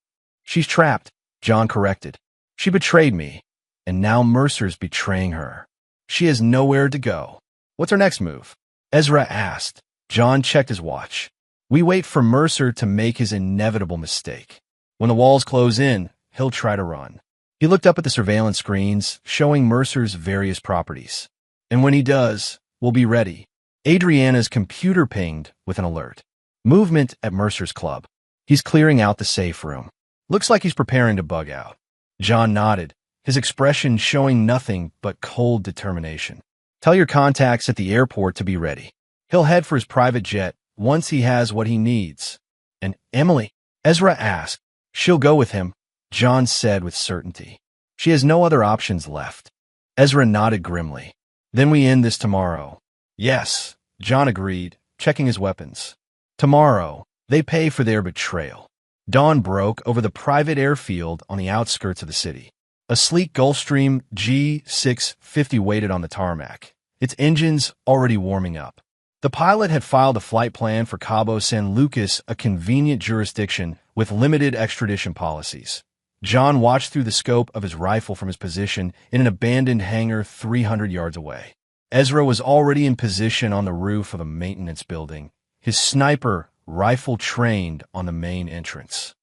She's trapped, John corrected. She betrayed me, and now Mercer's betraying her. She has nowhere to go. What's our next move? Ezra asked. John checked his watch. We wait for Mercer to make his inevitable mistake. When the walls close in, he'll try to run. He looked up at the surveillance screens, showing Mercer's various properties. And when he does, we'll be ready. Adriana's computer pinged with an alert. Movement at Mercer's club. He's clearing out the safe room. Looks like he's preparing to bug out. John nodded, his expression showing nothing but cold determination. Tell your contacts at the airport to be ready. He'll head for his private jet once he has what he needs. And Emily? Ezra asked. She'll go with him, John said with certainty. She has no other options left. Ezra nodded grimly. Then we end this tomorrow. Yes, John agreed, checking his weapons. Tomorrow, they pay for their betrayal. Dawn broke over the private airfield on the outskirts of the city. A sleek Gulfstream G650 waited on the tarmac, its engines already warming up. The pilot had filed a flight plan for Cabo San Lucas, a convenient jurisdiction with limited extradition policies. John watched through the scope of his rifle from his position in an abandoned hangar 300 yards away. Ezra was already in position on the roof of a maintenance building, his sniper rifle trained on the main entrance.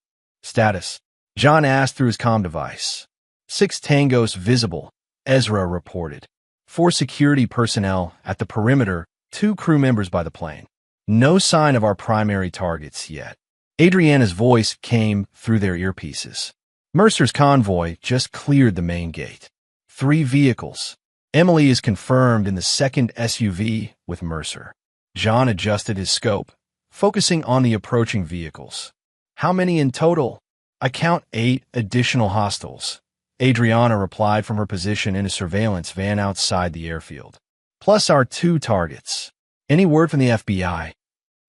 Status, John asked through his comm device. 6 tangos visible, Ezra reported. 4 security personnel at the perimeter, 2 crew members by the plane. No sign of our primary targets yet. Adriana's voice came through their earpieces. Mercer's convoy just cleared the main gate. 3 vehicles. Emily is confirmed in the second SUV with Mercer. John adjusted his scope, focusing on the approaching vehicles. How many in total? I count 8 additional hostiles. Adriana replied from her position in a surveillance van outside the airfield. Plus our 2 targets. Any word from the FBI?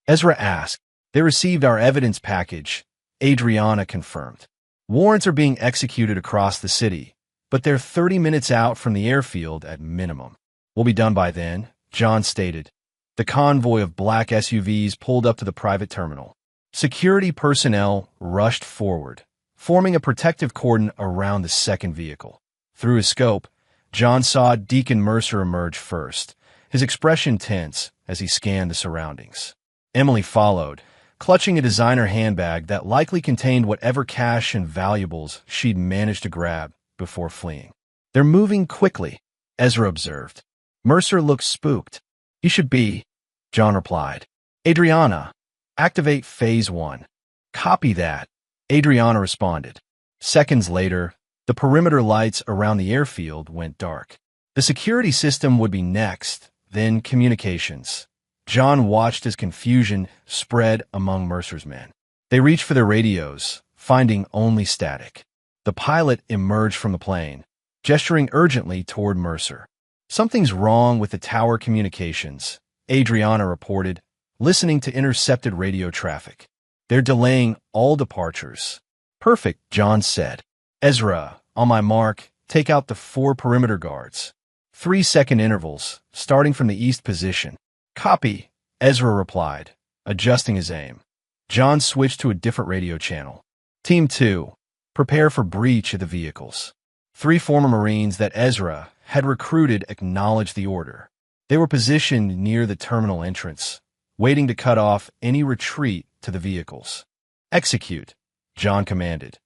Ezra asked. They received our evidence package, Adriana confirmed. Warrants are being executed across the city, but they're 30 minutes out from the airfield at minimum. We'll be done by then, John stated. The convoy of black SUVs pulled up to the private terminal. Security personnel rushed forward, forming a protective cordon around the second vehicle. Through his scope, John saw Deacon Mercer emerge first, his expression tense as he scanned the surroundings. Emily followed, clutching a designer handbag that likely contained whatever cash and valuables she'd managed to grab before fleeing. They're moving quickly, Ezra observed. Mercer looked spooked. He should be, John replied. Adriana, activate Phase 1. Copy that, Adriana responded. Seconds later, the perimeter lights around the airfield went dark. The security system would be next, then communications. John watched as confusion spread among Mercer's men. They reached for their radios, finding only static. The pilot emerged from the plane, gesturing urgently toward Mercer. Something's wrong with the tower communications, Adriana reported, listening to intercepted radio traffic. They're delaying all departures. Perfect, John said. Ezra, on my mark, take out the 4 perimeter guards. 3-second intervals, starting from the east position. Copy, Ezra replied, adjusting his aim. John switched to a different radio channel. Team 2, prepare for breach of the vehicles. 3 former Marines that Ezra had recruited acknowledged the order. They were positioned near the terminal entrance, waiting to cut off any retreat to the vehicles. Execute, John commanded.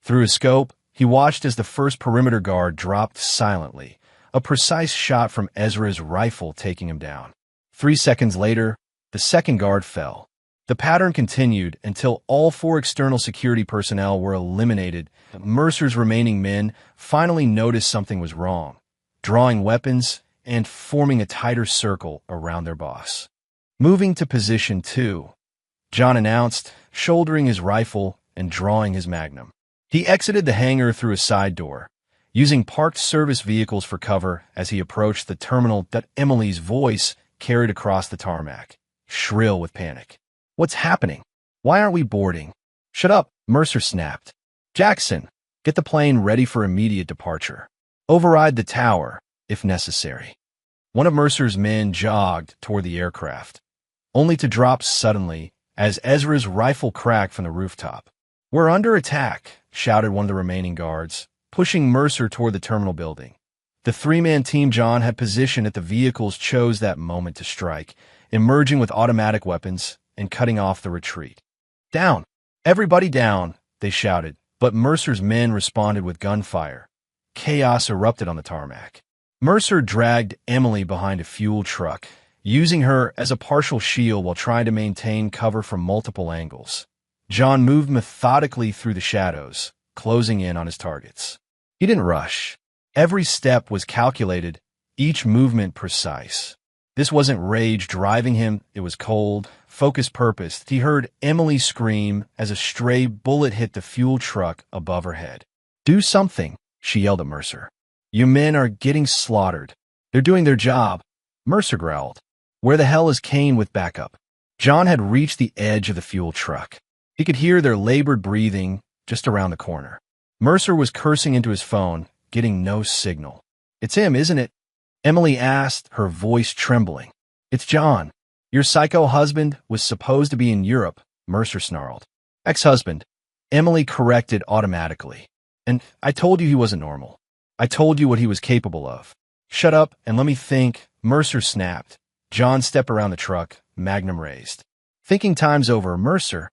Through his scope, he watched as the first perimeter guard dropped silently, a precise shot from Ezra's rifle taking him down. 3 seconds later, the second guard fell. The pattern continued until all 4 external security personnel were eliminated. Mercer's remaining men finally noticed something was wrong, drawing weapons and forming a tighter circle around their boss. Moving to position 2, John announced, shouldering his rifle and drawing his magnum. He exited the hangar through a side door, using parked service vehicles for cover as he approached the terminal that Emily's voice carried across the tarmac, shrill with panic. What's happening? Why aren't we boarding? Shut up, Mercer snapped. Jackson, get the plane ready for immediate departure. Override the tower, if necessary. One of Mercer's men jogged toward the aircraft, only to drop suddenly as Ezra's rifle cracked from the rooftop. We're under attack, shouted one of the remaining guards, pushing Mercer toward the terminal building. The 3-man team John had positioned at the vehicles chose that moment to strike, emerging with automatic weapons and cutting off the retreat. Down! Everybody down! They shouted, but Mercer's men responded with gunfire. Chaos erupted on the tarmac. Mercer dragged Emily behind a fuel truck, using her as a partial shield while trying to maintain cover from multiple angles. John moved methodically through the shadows, closing in on his targets. He didn't rush. Every step was calculated, each movement precise. This wasn't rage driving him, it was cold, focused purpose. He heard Emily scream as a stray bullet hit the fuel truck above her head. Do something, she yelled at Mercer. You men are getting slaughtered. They're doing their job, Mercer growled. Where the hell is Kane with backup? John had reached the edge of the fuel truck. He could hear their labored breathing just around the corner. Mercer was cursing into his phone, getting no signal. It's him, isn't it? Emily asked, her voice trembling. It's John. Your psycho husband was supposed to be in Europe, Mercer snarled. Ex-husband, Emily corrected automatically. And I told you he wasn't normal. I told you what he was capable of. Shut up and let me think, Mercer snapped. John stepped around the truck, magnum raised. Thinking time's over, Mercer.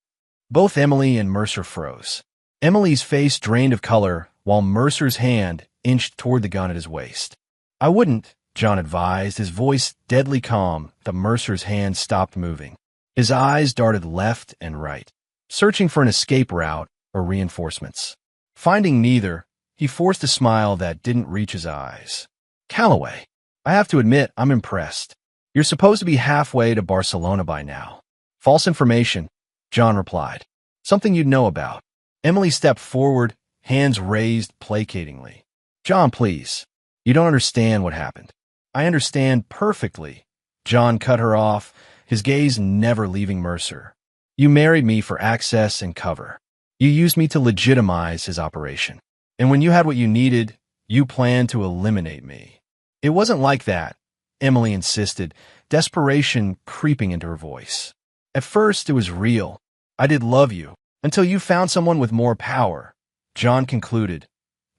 Both Emily and Mercer froze. Emily's face drained of color, while Mercer's hand inched toward the gun at his waist. I wouldn't, John advised, his voice deadly calm, but Mercer's hand stopped moving. His eyes darted left and right, searching for an escape route or reinforcements. Finding neither, he forced a smile that didn't reach his eyes. Calloway, I have to admit I'm impressed. You're supposed to be halfway to Barcelona by now. False information, John replied. Something you'd know about. Emily stepped forward, hands raised placatingly. John, please. You don't understand what happened. I understand perfectly. John cut her off, his gaze never leaving Mercer. You married me for access and cover. You used me to legitimize his operation. And when you had what you needed, you planned to eliminate me. It wasn't like that, Emily insisted, desperation creeping into her voice. At first, it was real. I did love you, until you found someone with more power, John concluded.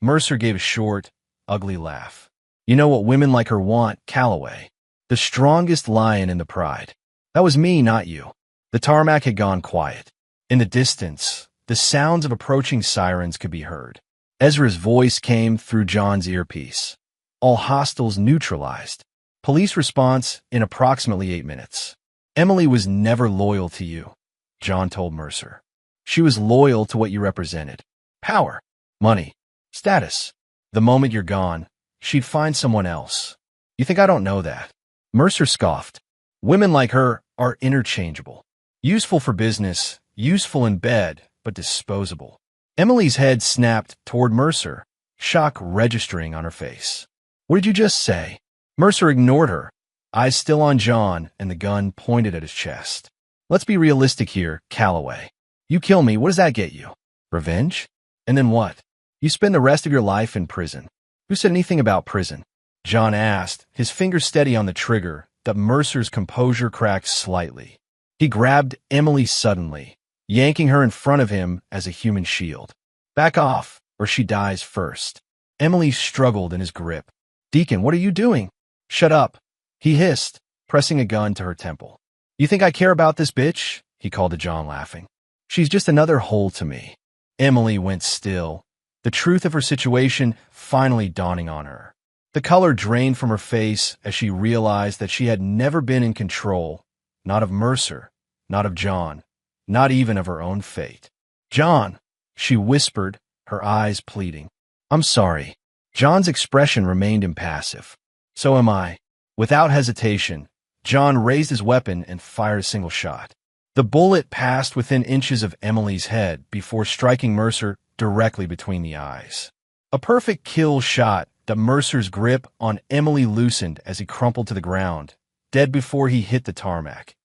Mercer gave a short, ugly laugh. You know what women like her want, Calloway. The strongest lion in the pride. That was me, not you. The tarmac had gone quiet. In the distance, the sounds of approaching sirens could be heard. Ezra's voice came through John's earpiece. All hostiles neutralized. Police response in approximately 8 minutes. Emily was never loyal to you, John told Mercer. She was loyal to what you represented. Power, money, status. The moment you're gone, she'd find someone else. You think I don't know that? Mercer scoffed. Women like her are interchangeable. Useful for business, useful in bed, but disposable. Emily's head snapped toward Mercer, shock registering on her face. What did you just say? Mercer ignored her, eyes still on John and the gun pointed at his chest. Let's be realistic here, Calloway. You kill me, what does that get you? Revenge? And then what? You spend the rest of your life in prison. Who said anything about prison? John asked, his finger steady on the trigger, but Mercer's composure cracked slightly. He grabbed Emily suddenly, yanking her in front of him as a human shield. Back off, or she dies first. Emily struggled in his grip. Deacon, what are you doing? Shut up, he hissed, pressing a gun to her temple. You think I care about this bitch? He called to John, laughing. She's just another hole to me. Emily went still, the truth of her situation finally dawning on her. The color drained from her face as she realized that she had never been in control, not of Mercer, not of John, not even of her own fate. John, she whispered, her eyes pleading. I'm sorry. John's expression remained impassive. So am I. Without hesitation, John raised his weapon and fired a single shot. The bullet passed within inches of Emily's head before striking Mercer directly between the eyes. A perfect kill shot that Mercer's grip on Emily loosened as he crumpled to the ground, dead before he hit the tarmac.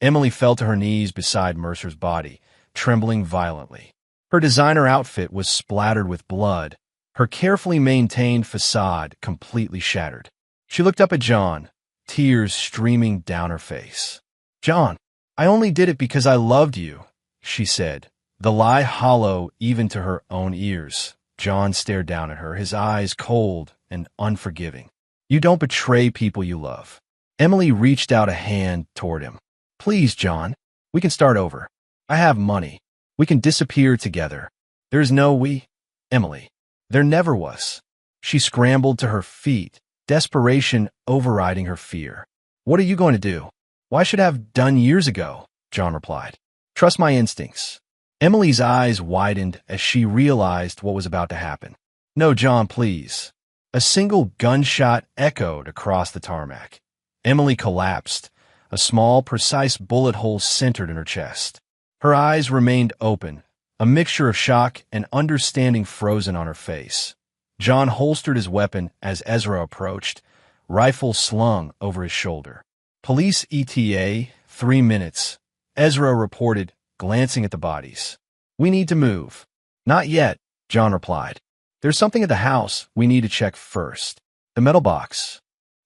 Emily fell to her knees beside Mercer's body, trembling violently. Her designer outfit was splattered with blood, her carefully maintained facade completely shattered. She looked up at John, tears streaming down her face. John, I only did it because I loved you, she said, the lie hollow even to her own ears. John stared down at her, his eyes cold and unforgiving. You don't betray people you love. Emily reached out a hand toward him. Please, John, we can start over. I have money. We can disappear together. There's no we. Emily. There never was. She scrambled to her feet, desperation overriding her fear. What are you going to do? Why should I have done years ago? John replied. Trust my instincts. Emily's eyes widened as she realized what was about to happen. No, John, please. A single gunshot echoed across the tarmac. Emily collapsed, a small, precise bullet hole centered in her chest. Her eyes remained open, a mixture of shock and understanding frozen on her face. John holstered his weapon as Ezra approached, rifle slung over his shoulder. Police ETA, 3 minutes. Ezra reported, glancing at the bodies. We need to move. Not yet, John replied. There's something at the house we need to check first. The metal box.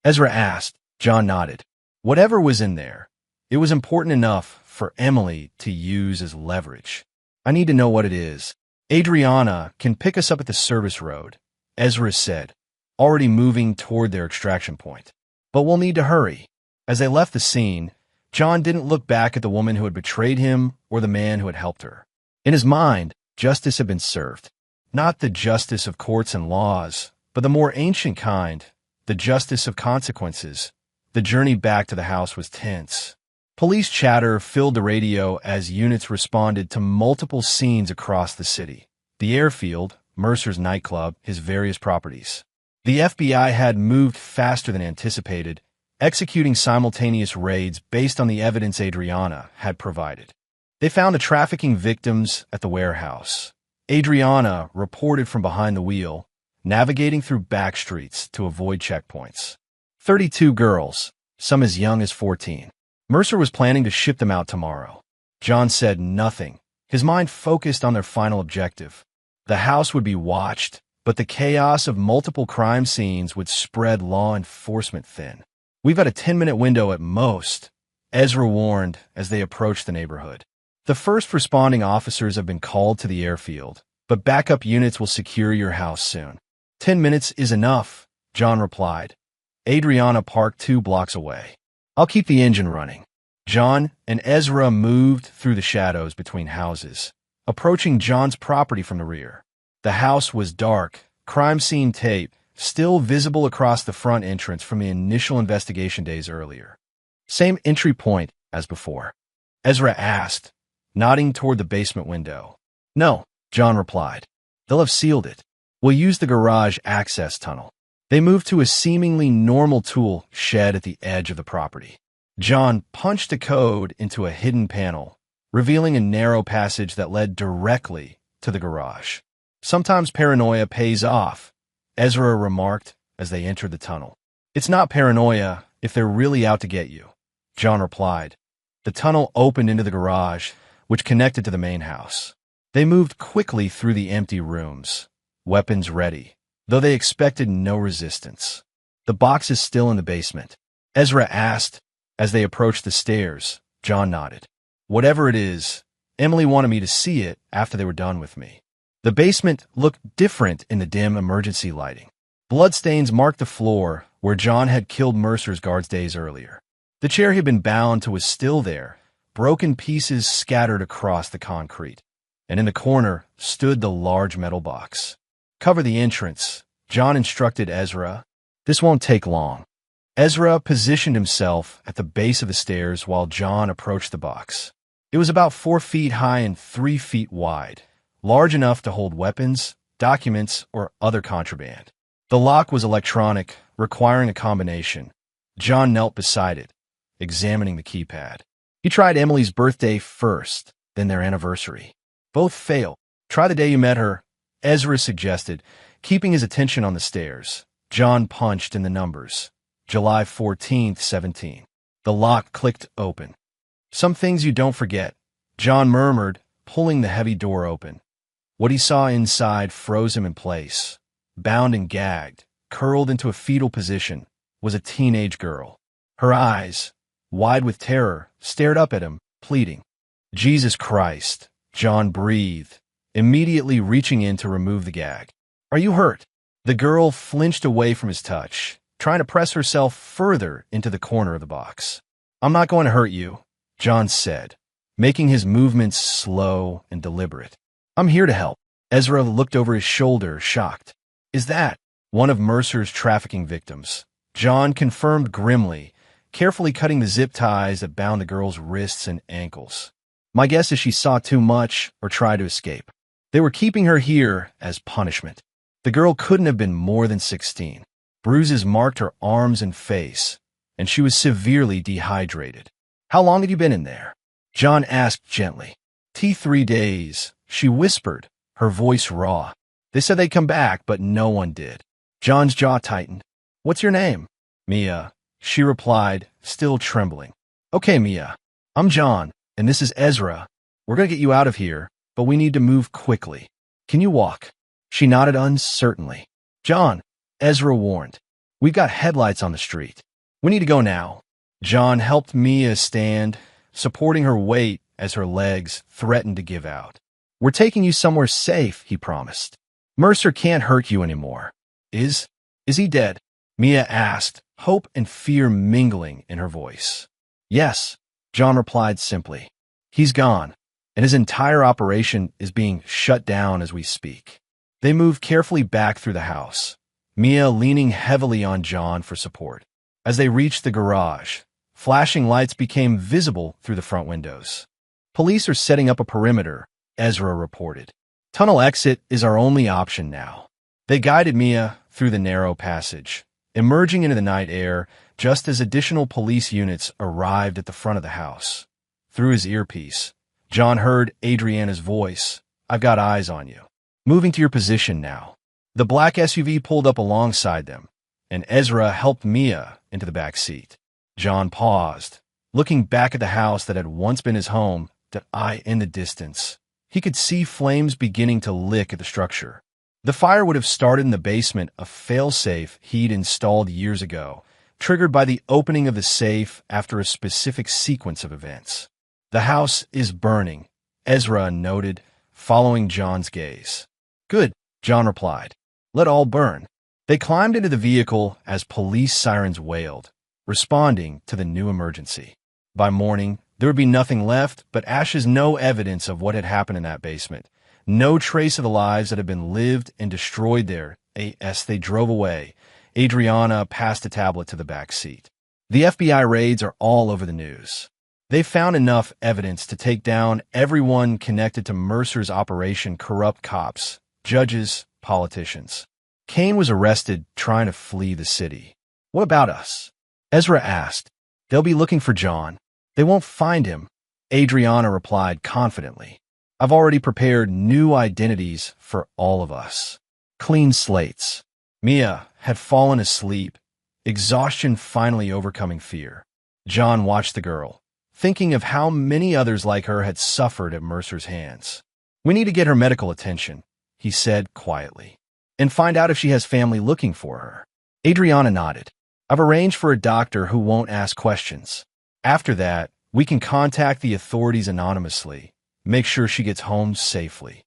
Ezra asked. John nodded. Whatever was in there, it was important enough for Emily to use as leverage. I need to know what it is. Adriana can pick us up at the service road, Ezra said, already moving toward their extraction point. But we'll need to hurry. As they left the scene, John didn't look back at the woman who had betrayed him or the man who had helped her. In his mind, justice had been served. Not the justice of courts and laws, but the more ancient kind, the justice of consequences. The journey back to the house was tense. Police chatter filled the radio as units responded to multiple scenes across the city. The airfield, Mercer's nightclub, his various properties. The FBI had moved faster than anticipated, executing simultaneous raids based on the evidence Adriana had provided. They found the trafficking victims at the warehouse. Adriana reported from behind the wheel, navigating through back streets to avoid checkpoints. 32 girls, some as young as 14. Mercer was planning to ship them out tomorrow. John said nothing, his mind focused on their final objective. The house would be watched, but the chaos of multiple crime scenes would spread law enforcement thin. We've got a 10-minute window at most, Ezra warned as they approached the neighborhood. The first responding officers have been called to the airfield, but backup units will secure your house soon. 10 minutes is enough, John replied. Adriana parked 2 blocks away. I'll keep the engine running. John and Ezra moved through the shadows between houses, approaching John's property from the rear. The house was dark, crime scene tape still visible across the front entrance from the initial investigation days earlier. Same entry point as before, Ezra asked, nodding toward the basement window. No, John replied. They'll have sealed it. We'll use the garage access tunnel. They moved to a seemingly normal tool shed at the edge of the property. John punched a code into a hidden panel, revealing a narrow passage that led directly to the garage. Sometimes paranoia pays off, Ezra remarked as they entered the tunnel. It's not paranoia if they're really out to get you, John replied. The tunnel opened into the garage, which connected to the main house. They moved quickly through the empty rooms, weapons ready, though they expected no resistance. The box is still in the basement, Ezra asked. As they approached the stairs, John nodded. Whatever it is, Emily wanted me to see it after they were done with me. The basement looked different in the dim emergency lighting. Bloodstains marked the floor where John had killed Mercer's guards days earlier. The chair he'd been bound to was still there, broken pieces scattered across the concrete. And in the corner stood the large metal box. Cover the entrance, John instructed Ezra. This won't take long. Ezra positioned himself at the base of the stairs while John approached the box. It was about 4 feet high and 3 feet wide, large enough to hold weapons, documents, or other contraband. The lock was electronic, requiring a combination. John knelt beside it, examining the keypad. He tried Emily's birthday first, then their anniversary. Both failed. Try the day you met her, Ezra suggested, keeping his attention on the stairs. John punched in the numbers. July 14th, 17. The lock clicked open. Some things you don't forget, John murmured, pulling the heavy door open. What he saw inside froze him in place. Bound and gagged, curled into a fetal position, was a teenage girl. Her eyes, wide with terror, stared up at him, pleading. Jesus Christ, John breathed, immediately reaching in to remove the gag. Are you hurt? The girl flinched away from his touch, trying to press herself further into the corner of the box. I'm not going to hurt you, John said, making his movements slow and deliberate. I'm here to help. Ezra looked over his shoulder, shocked. Is that one of Mercer's trafficking victims? John confirmed grimly, carefully cutting the zip ties that bound the girl's wrists and ankles. My guess is she saw too much or tried to escape. They were keeping her here as punishment. The girl couldn't have been more than 16. Bruises marked her arms and face, and she was severely dehydrated. How long had you been in there? John asked gently. 3 days, she whispered, her voice raw. They said they'd come back, but no one did. John's jaw tightened. What's your name? Mia, she replied, still trembling. Okay, Mia. I'm John, and this is Ezra. We're going to get you out of here, but we need to move quickly. Can you walk? She nodded uncertainly. John, Ezra warned. We've got headlights on the street. We need to go now. John helped Mia stand, supporting her weight as her legs threatened to give out. We're taking you somewhere safe, he promised. Mercer can't hurt you anymore. Is he dead? Mia asked, hope and fear mingling in her voice. Yes, John replied simply. He's gone, and his entire operation is being shut down as we speak. They moved carefully back through the house, Mia leaning heavily on John for support. As they reached the garage, flashing lights became visible through the front windows. Police are setting up a perimeter, Ezra reported. Tunnel exit is our only option now. They guided Mia through the narrow passage, emerging into the night air just as additional police units arrived at the front of the house. Through his earpiece, John heard Adriana's voice. I've got eyes on you. Moving to your position now. The black SUV pulled up alongside them, and Ezra helped Mia into the back seat. John paused, looking back at the house that had once been his home, that eye in the distance. He could see flames beginning to lick at the structure. The fire would have started in the basement, a failsafe he'd installed years ago, triggered by the opening of the safe after a specific sequence of events. The house is burning, Ezra noted, following John's gaze. Good, John replied. Let all burn. They climbed into the vehicle as police sirens wailed, responding to the new emergency. By morning, there would be nothing left but ashes, no evidence of what had happened in that basement. No trace of the lives that had been lived and destroyed there. As they drove away, Adriana passed a tablet to the back seat. The FBI raids are all over the news. They found enough evidence to take down everyone connected to Mercer's operation, corrupt cops, judges, politicians. Kane was arrested trying to flee the city. What about us? Ezra asked. They'll be looking for John. They won't find him, Adriana replied confidently. I've already prepared new identities for all of us. Clean slates. Mia had fallen asleep, exhaustion finally overcoming fear. John watched the girl, thinking of how many others like her had suffered at Mercer's hands. "We need to get her medical attention," he said quietly, "and find out if she has family looking for her." Adriana nodded. "I've arranged for a doctor who won't ask questions. After that, we can contact the authorities anonymously, make sure she gets home safely."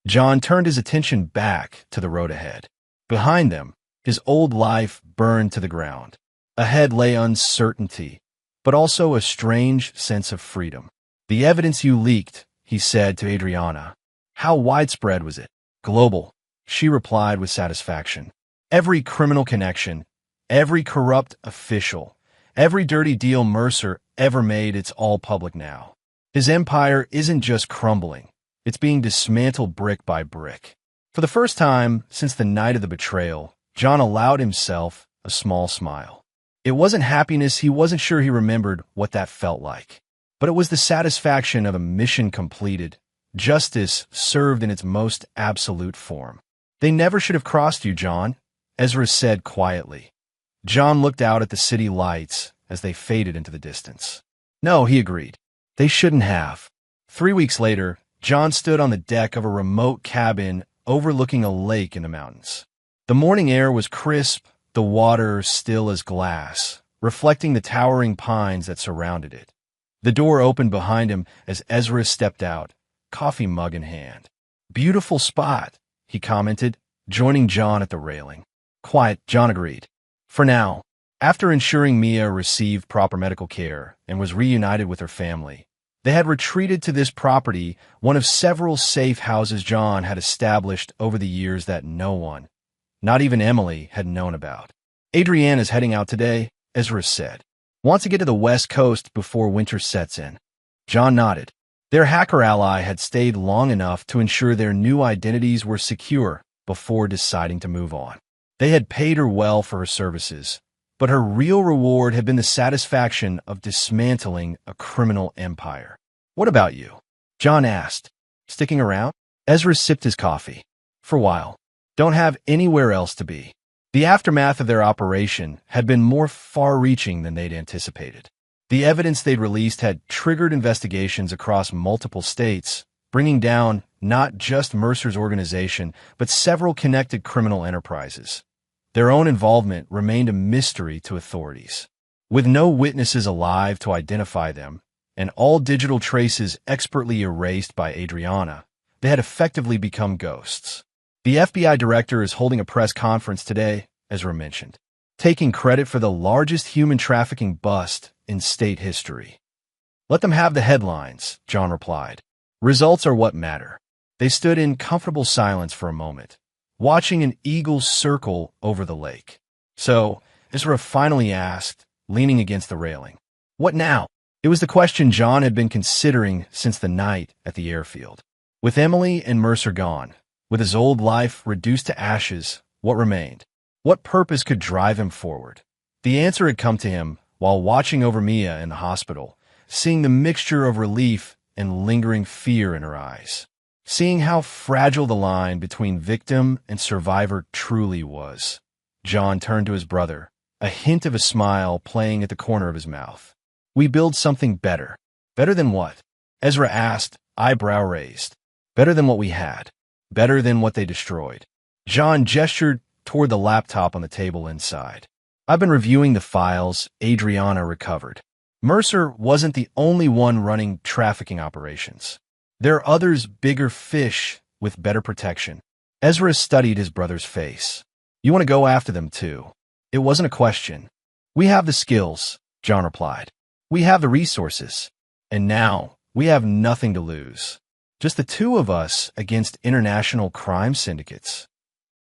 John turned his attention back to the road ahead. Behind them, his old life burned to the ground. Ahead lay uncertainty, but also a strange sense of freedom. "The evidence you leaked," he said to Adriana. "How widespread was it?" "Global," she replied with satisfaction. "Every criminal connection, every corrupt official, every dirty deal Mercer ever made, it's all public now. His empire isn't just crumbling, it's being dismantled brick by brick." For the first time since the night of the betrayal, John allowed himself a small smile. It wasn't happiness, he wasn't sure he remembered what that felt like. But it was the satisfaction of a mission completed, justice served in its most absolute form. "They never should have crossed you, John," Ezra said quietly. John looked out at the city lights as they faded into the distance. "No," he agreed. "They shouldn't have." 3 weeks later, John stood on the deck of a remote cabin overlooking a lake in the mountains. The morning air was crisp, the water still as glass, reflecting the towering pines that surrounded it. The door opened behind him as Ezra stepped out, coffee mug in hand. "Beautiful spot," he commented, joining John at the railing. "Quiet," John agreed. "For now." After ensuring Mia received proper medical care and was reunited with her family, they had retreated to this property, one of several safe houses John had established over the years that no one, not even Emily, had known about. "Adrienne is heading out today," Ezra said. "Wants to get to the West Coast before winter sets in." John nodded. Their hacker ally had stayed long enough to ensure their new identities were secure before deciding to move on. They had paid her well for her services, but her real reward had been the satisfaction of dismantling a criminal empire. "What about you?" John asked. "Sticking around?" Ezra sipped his coffee. "For a while. Don't have anywhere else to be." The aftermath of their operation had been more far-reaching than they'd anticipated. The evidence they'd released had triggered investigations across multiple states, bringing down not just Mercer's organization, but several connected criminal enterprises. Their own involvement remained a mystery to authorities. With no witnesses alive to identify them, and all digital traces expertly erased by Adriana, they had effectively become ghosts. "The FBI director is holding a press conference today," Ezra mentioned, taking credit for the largest human trafficking bust in state history. "Let them have the headlines," John replied. "Results are what matter." They stood in comfortable silence for a moment, watching an eagle circle over the lake. "So," Ezra finally asked, leaning against the railing, "what now?" It was the question John had been considering since the night at the airfield. With Emily and Mercer gone, with his old life reduced to ashes, what remained? What purpose could drive him forward? The answer had come to him while watching over Mia in the hospital, seeing the mixture of relief and lingering fear in her eyes. Seeing how fragile the line between victim and survivor truly was. John turned to his brother, a hint of a smile playing at the corner of his mouth. "We build something better." "Better than what?" Ezra asked, eyebrow raised. "Better than what we had. Better than what they destroyed." John gestured toward the laptop on the table inside. "I've been reviewing the files Adriana recovered. Mercer wasn't the only one running trafficking operations. There are others, bigger fish with better protection." Ezra studied his brother's face. "You want to go after them too?" It wasn't a question. "We have the skills," John replied. "We have the resources. And now, we have nothing to lose. Just the two of us against international crime syndicates."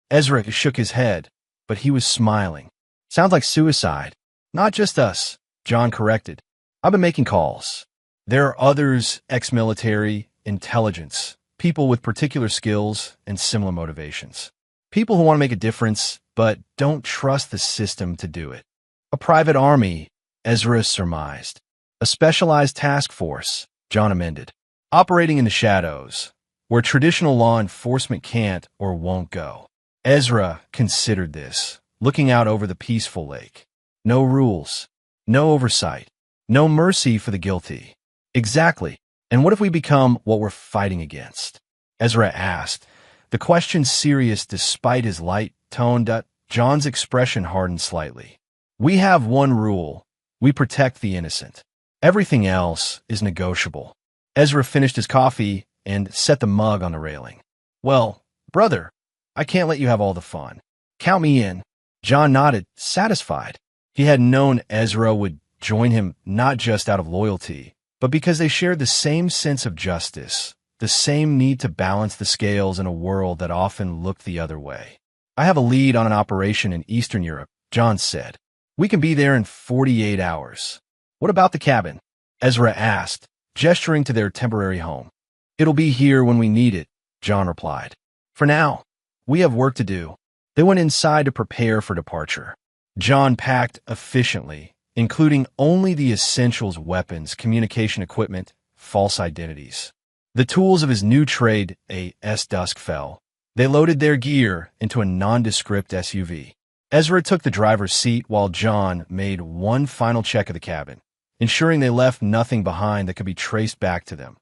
Ezra shook his head, but he was smiling. "Sounds like suicide." "Not just us," John corrected. "I've been making calls. There are others, ex-military, intelligence, people with particular skills and similar motivations. People who want to make a difference, but don't trust the system to do it. A private army," Ezra surmised. "A specialized task force," John amended. "Operating in the shadows, where traditional law enforcement can't or won't go." Ezra considered this, looking out over the peaceful lake. No rules. No oversight. No mercy for the guilty. Exactly. And what if we become what we're fighting against? Ezra asked, the question serious despite his light tone. John's expression hardened slightly. We have one rule. We protect the innocent. Everything else is negotiable. Ezra finished his coffee and set the mug on the railing. Well, brother, I can't let you have all the fun. Count me in. John nodded, satisfied. He had known Ezra would join him not just out of loyalty, but because they shared the same sense of justice, the same need to balance the scales in a world that often looked the other way. I have a lead on an operation in Eastern Europe, John said. We can be there in 48 hours. What about the cabin? Ezra asked, gesturing to their temporary home. It'll be here when we need it, John replied. For now, we have work to do. They went inside to prepare for departure. John packed efficiently, including only the essentials: weapons, communication equipment, false identities. The tools of his new trade, as dusk fell. They loaded their gear into a nondescript SUV. Ezra took the driver's seat while John made one final check of the cabin, ensuring they left nothing behind that could be traced back to them.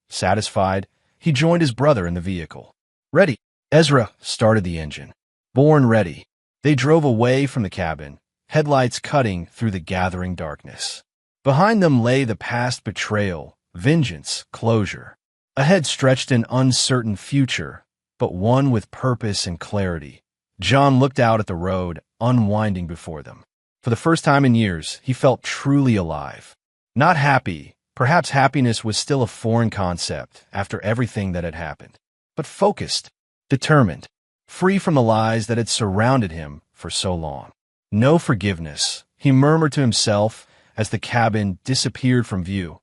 Satisfied, he joined his brother in the vehicle. Ready. Ezra started the engine. Born ready. They drove away from the cabin, headlights cutting through the gathering darkness. Behind them lay the past: betrayal, vengeance, closure. Ahead stretched an uncertain future, but one with purpose and clarity. John looked out at the road, unwinding before them. For the first time in years, he felt truly alive. Not happy. Perhaps happiness was still a foreign concept after everything that had happened. But focused, determined, free from the lies that had surrounded him for so long. No forgiveness, he murmured to himself as the cabin disappeared from view.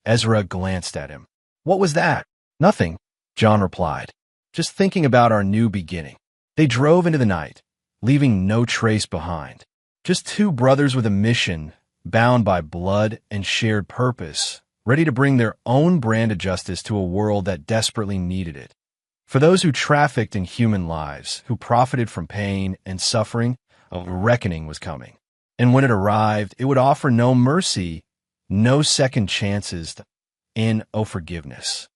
Ezra glanced at him. What was that? Nothing, John replied. Just thinking about our new beginning. They drove into the night, leaving no trace behind. Just two brothers with a mission, bound by blood and shared purpose, ready to bring their own brand of justice to a world that desperately needed it. For those who trafficked in human lives, who profited from pain and suffering, a reckoning was coming. And when it arrived, it would offer no mercy, no second chances, and no forgiveness.